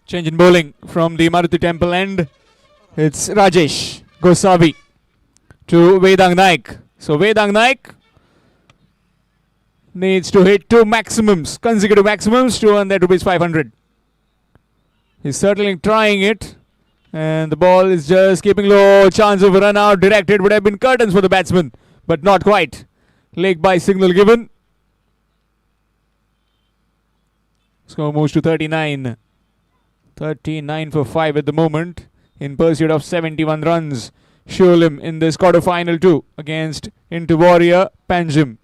Change in bowling from the Maruti Temple end. It's Rajesh Gosavi to Vedang Naik. So Vedang Naik needs to hit two maximums, consecutive maximums to earn that rupees 500. He's certainly trying it. And the ball is just keeping low. Chance of a run out directed would have been curtains for the batsman, but not quite. Leg by signal given. Score moves to 39. 39 for 5 at the moment in pursuit of 71 runs. Sholem in this quarter final 2 against Into Warrior Panjim.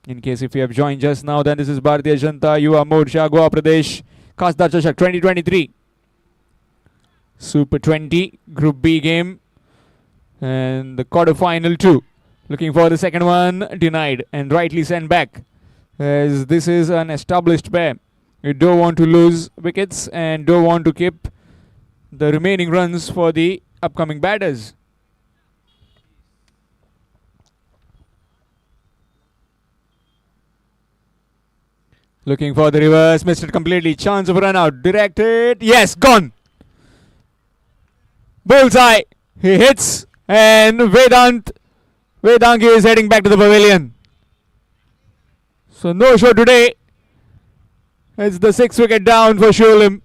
In case if you have joined just now, then this is Bharatiya Janata Yuva Morcha Goa Pradesh Khasdar Chashak 2023 Super 20 Group B game, and the quarter final 2. Looking for the second one, denied and rightly sent back, as this is an established pair. You don't want to lose wickets and don't want to keep the remaining runs for the upcoming batters. Looking for the reverse, missed it completely. Chance of a run out. Directed. Yes, gone. Bullseye. He hits, and Vedangi is heading back to the pavilion. So no show today. It's the 6th wicket down for Sholem.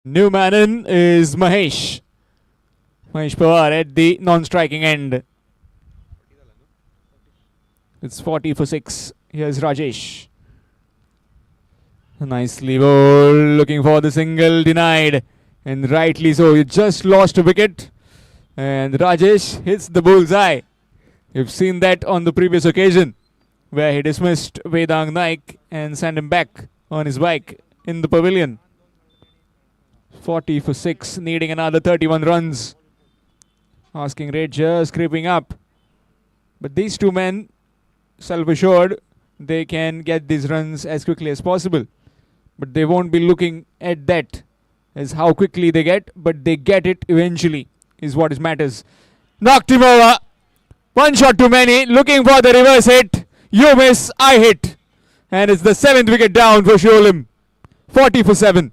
New man in is Mahesh. Mahesh Pawar at the non-striking end. It's 40 for 6. Here's Rajesh. Nicely bowled. Looking for the single, denied. And rightly so. He just lost a wicket. And Rajesh hits the bullseye. You've seen that on the previous occasion, where he dismissed Vedang Naik and sent him back on his bike in the pavilion. 40 for 6, needing another 31 runs. Asking rate just creeping up. But these two men, self-assured, they can get these runs as quickly as possible. But they won't be looking at that as how quickly they get, but they get it eventually is what matters. Knocked him over. One shot too many. Looking for the reverse hit. You miss, I hit. And it's the 7th wicket down for Sholem. 40 for 7.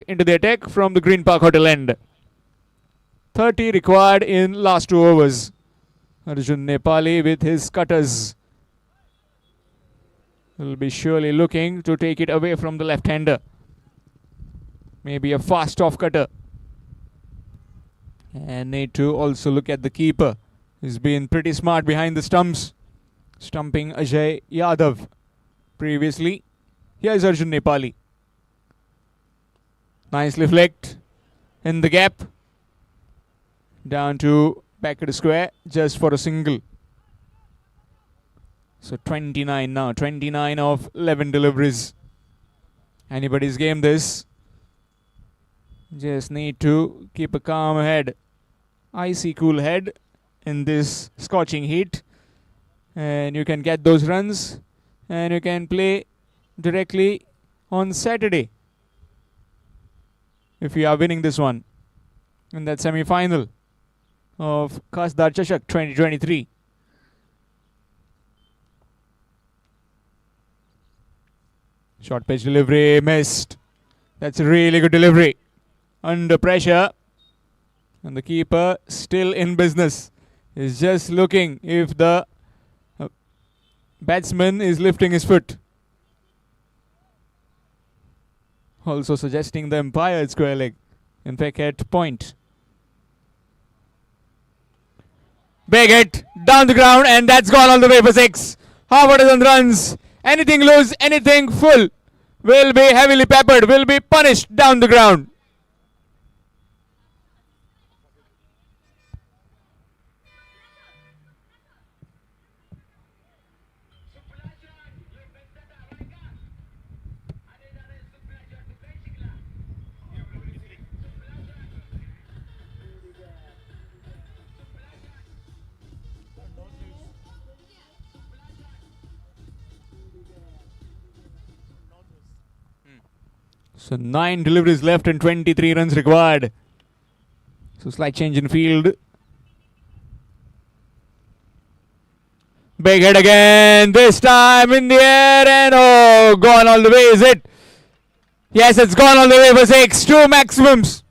into the attack from the Green Park Hotel end. 30 required in last 2 overs. Arjun Nepali with his cutters will be surely looking to take it away from the left-hander. Maybe a fast off cutter. And need to also look at the keeper. He's been pretty smart behind the stumps, stumping Ajay Yadav previously. Here's Arjun Nepali. Nicely flicked in the gap. Down to back of the square just for a single. So 29 now. 29 of 11 deliveries. Anybody's game this. Just need to keep a calm head. Icy cool head in this scorching heat. And you can get those runs. And you can play directly on Saturday. If you are winning this one. In that semi-final of Khasdar Chashak 2023. Short pitch delivery missed. That's a really good delivery. Under pressure. And the keeper still in business. Is just looking if the batsman is lifting his foot. Also suggesting the umpire at square leg. In fact, at point. Big hit down the ground, and that's gone all the way for 6. Half a dozen runs. Anything loose, anything full will be heavily peppered, will be punished down the ground. So 9 deliveries left and 23 runs required. So slight change in field. Big hit again. This time in the air and oh, gone all the way, is it? Yes, it's gone all the way for 6. 2 maximums.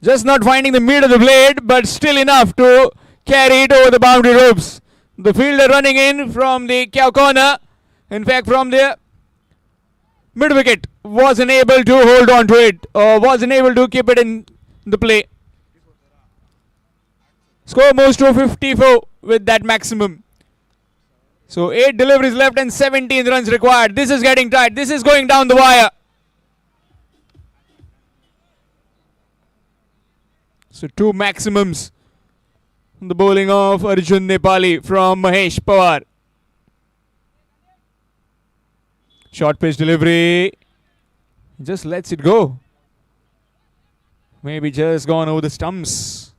Just not finding the meat of the blade, but still enough to carry it over the boundary ropes. The fielder running in from the cow corner. In fact, from the mid wicket, wasn't able to hold on to it, or wasn't able to keep it in the play. Score moves to 54 with that maximum. So 8 deliveries left and 17 runs required. This is getting tight. This is going down the wire. So 2 maximums. The bowling of Arjun Nepali from Mahesh Pawar. Short pitch delivery. Just lets it go. Maybe just gone over the stumps.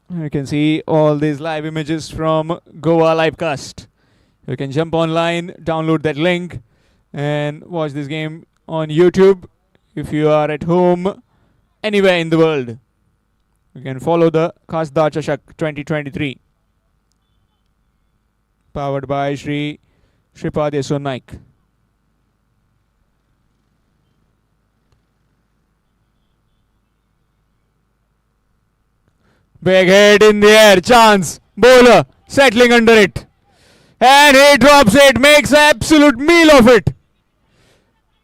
You can see all these live images from Goa Livecast. You can jump online, download that link, and watch this game on YouTube if you are at home anywhere in the world. You can follow the Khasdar Chashak 2023. Powered by Shri Shripad Yeso Naik. Big hit in the air, chance. Bowler settling under it. And he drops it, makes an absolute meal of it.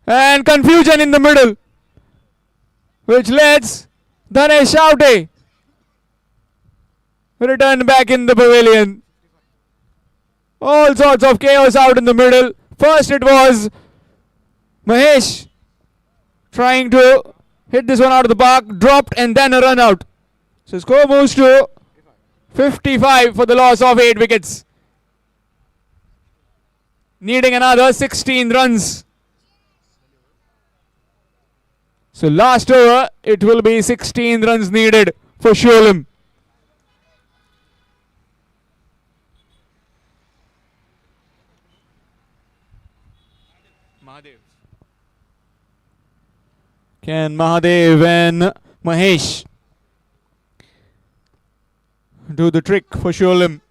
And confusion in the middle, which lets Dhanesh Shavte return back in the pavilion. All sorts of chaos out in the middle. First it was Mahesh trying to hit this one out of the park, dropped, and then a run out. So score moves to 55 for the loss of 8 wickets. Needing another 16 runs. So last over, it will be 16 runs needed for Sholem. Can Mahadev and Mahesh do the trick for Sholem?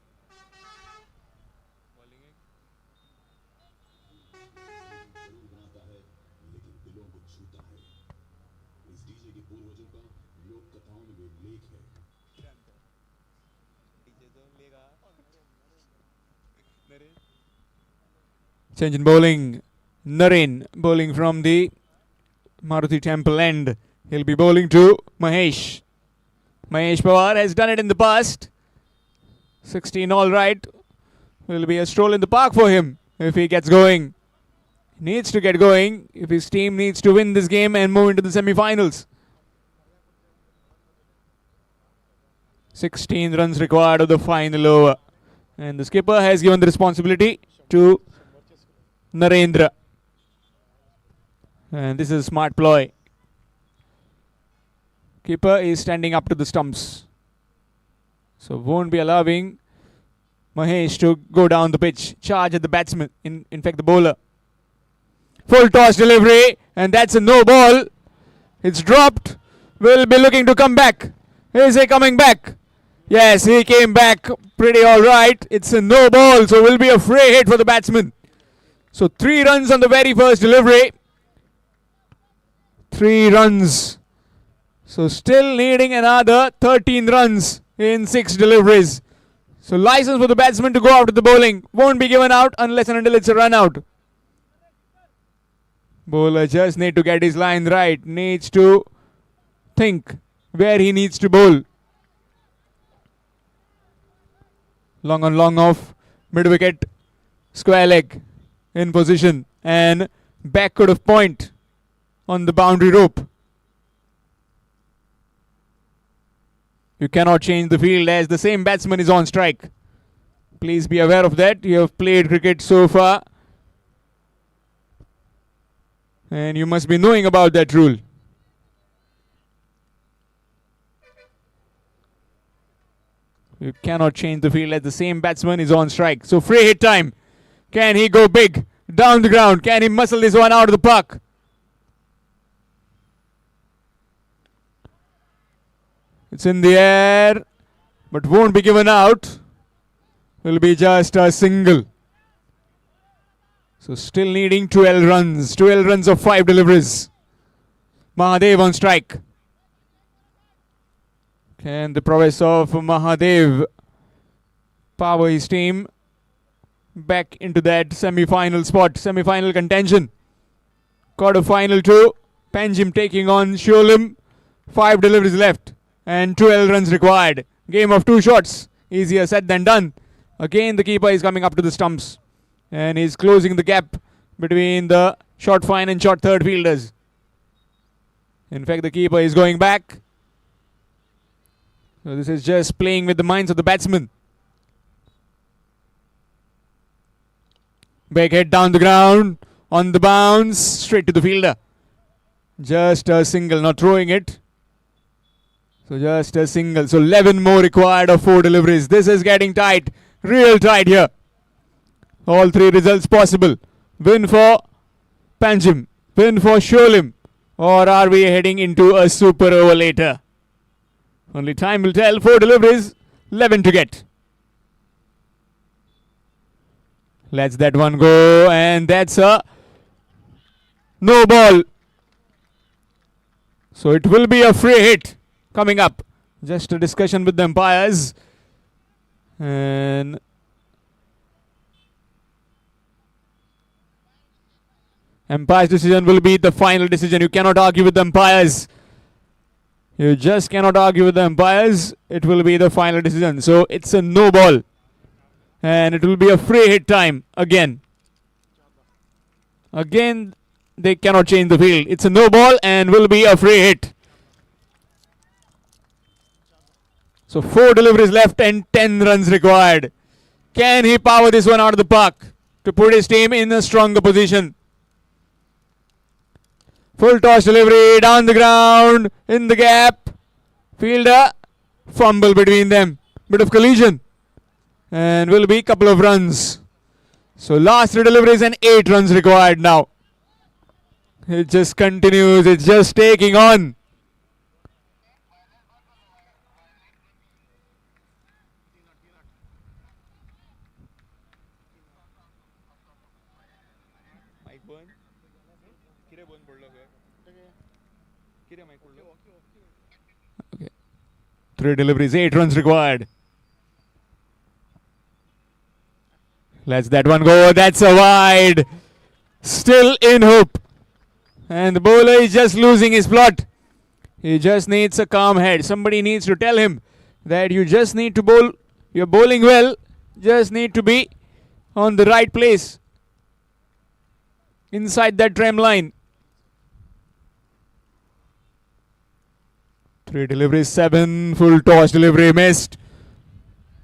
Change in bowling. Naren bowling from the Maruti Temple end. He'll be bowling to Mahesh. Mahesh Pawar has done it in the past. 16 all right. Will be a stroll in the park for him if he gets going. Needs to get going if his team needs to win this game and move into the semi-finals. 16 runs required of the final over. And the skipper has given the responsibility to Narendra. And this is a smart ploy. Keeper is standing up to the stumps. So won't be allowing Mahesh to go down the pitch. Charge at the batsman. In fact, the bowler. Full toss delivery. And that's a no ball. It's dropped. Will be looking to come back. Is he coming back? Yes, he came back pretty alright. It's a no ball. So will be a free hit for the batsman. So 3 runs on the very first delivery. 3 runs. So still needing another 13 runs in 6 deliveries. So license for the batsman to go out to the bowling. Won't be given out unless and until it's a run out. Bowler just need to get his line right. Needs to think where he needs to bowl. Long on long off. Mid wicket. Square leg in position. And backward of point on the boundary rope. You cannot change the field as the same batsman is on strike. Please be aware of that. You have played cricket so far. And you must be knowing about that rule. You cannot change the field as the same batsman is on strike. So free hit time. Can he go big? Down the ground. Can he muscle this one out of the park? It's in the air, but won't be given out. Will be just a single. So still needing 12 runs. 12 runs of 5 deliveries. Mahadev on strike. Can the prowess of Mahadev power his team back into that semi-final spot, semi-final contention? Quarter-final 2. Panjim taking on Sholem. 5 deliveries left and 12 runs required. Game of 2 shots. Easier said than done. Again the keeper is coming up to the stumps and is closing the gap between the short fine and short third fielders. In fact, the keeper is going back. So this is just playing with the minds of the batsmen. Back head down the ground. On the bounce. Straight to the fielder. Just a single. Not throwing it. So just a single. So 11 more required of 4 deliveries. This is getting tight. Real tight here. All 3 results possible. Win for Panjim. Win for Sholem. Or are we heading into a super over later? Only time will tell. 4 deliveries. 11 to get. Let's that one go. And that's a no ball. So it will be a free hit coming up. Just a discussion with the umpires. And umpire's decision will be the final decision. You cannot argue with the umpires. You just cannot argue with the umpires. It will be the final decision. So it's a no ball. And it will be a free hit time again. Again, they cannot change the field. It's a no ball and will be a free hit. So 4 deliveries left and 10 runs required. Can he power this one out of the park to put his team in a stronger position? Full toss delivery down the ground, in the gap. Fielder, fumble between them. Bit of collision. And will be a couple of runs. So last 3 deliveries and 8 runs required now. It just continues. It's just taking on. Okay. 3 deliveries, 8 runs required. Lets that one go. That's a wide. Still in hoop. And the bowler is just losing his plot. He just needs a calm head. Somebody needs to tell him that you just need to bowl. You're bowling well. Just need to be on the right place. Inside that tram line. 3 deliveries, 7. Full toss delivery missed.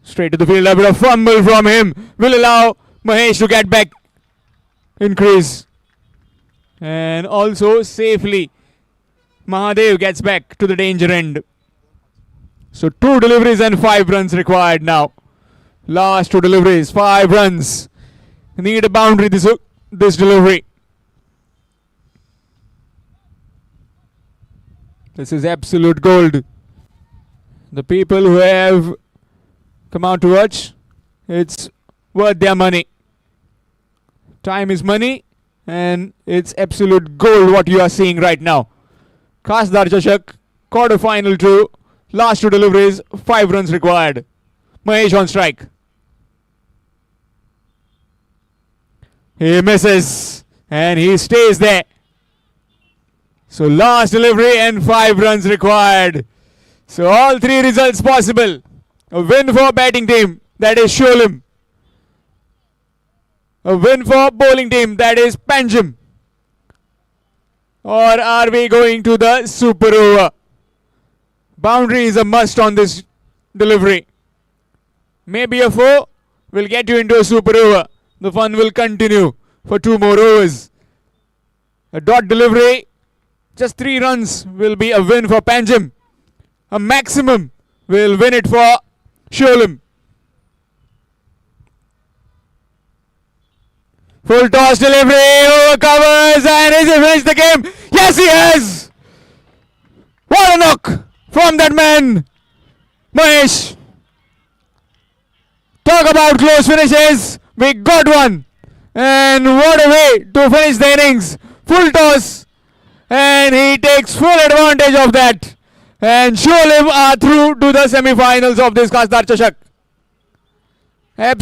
Straight to the field. A bit of fumble from him will allow Mahesh to get back in crease. And also safely Mahadev gets back to the danger end. So 2 deliveries and 5 runs required now. Last 2 deliveries, 5 runs. Need a boundary this delivery. This is absolute gold. The people who have come out to watch, it's worth their money. Time is money, and it's absolute gold what you are seeing right now. Khasdar Chashak, quarter final 2, last 2 deliveries, 5 runs required. Mahesh on strike. He misses, and he stays there. So last delivery and 5 runs required. So all 3 results possible. A win for batting team, that is Sholem. A win for bowling team, that is Panjim. Or are we going to the super over? Boundary is a must on this delivery. Maybe a 4 will get you into a super over. The fun will continue for 2 more overs. A dot delivery, just 3 runs will be a win for Panjim. A maximum will win it for Sholem. Full toss delivery, over covers, and has he finished the game? Yes, he has! What a knock from that man, Mahesh. Talk about close finishes. We got one. And what a way to finish the innings. Full toss. And he takes full advantage of that. And Sholem are through to the semi-finals of this Khasdar Chashak.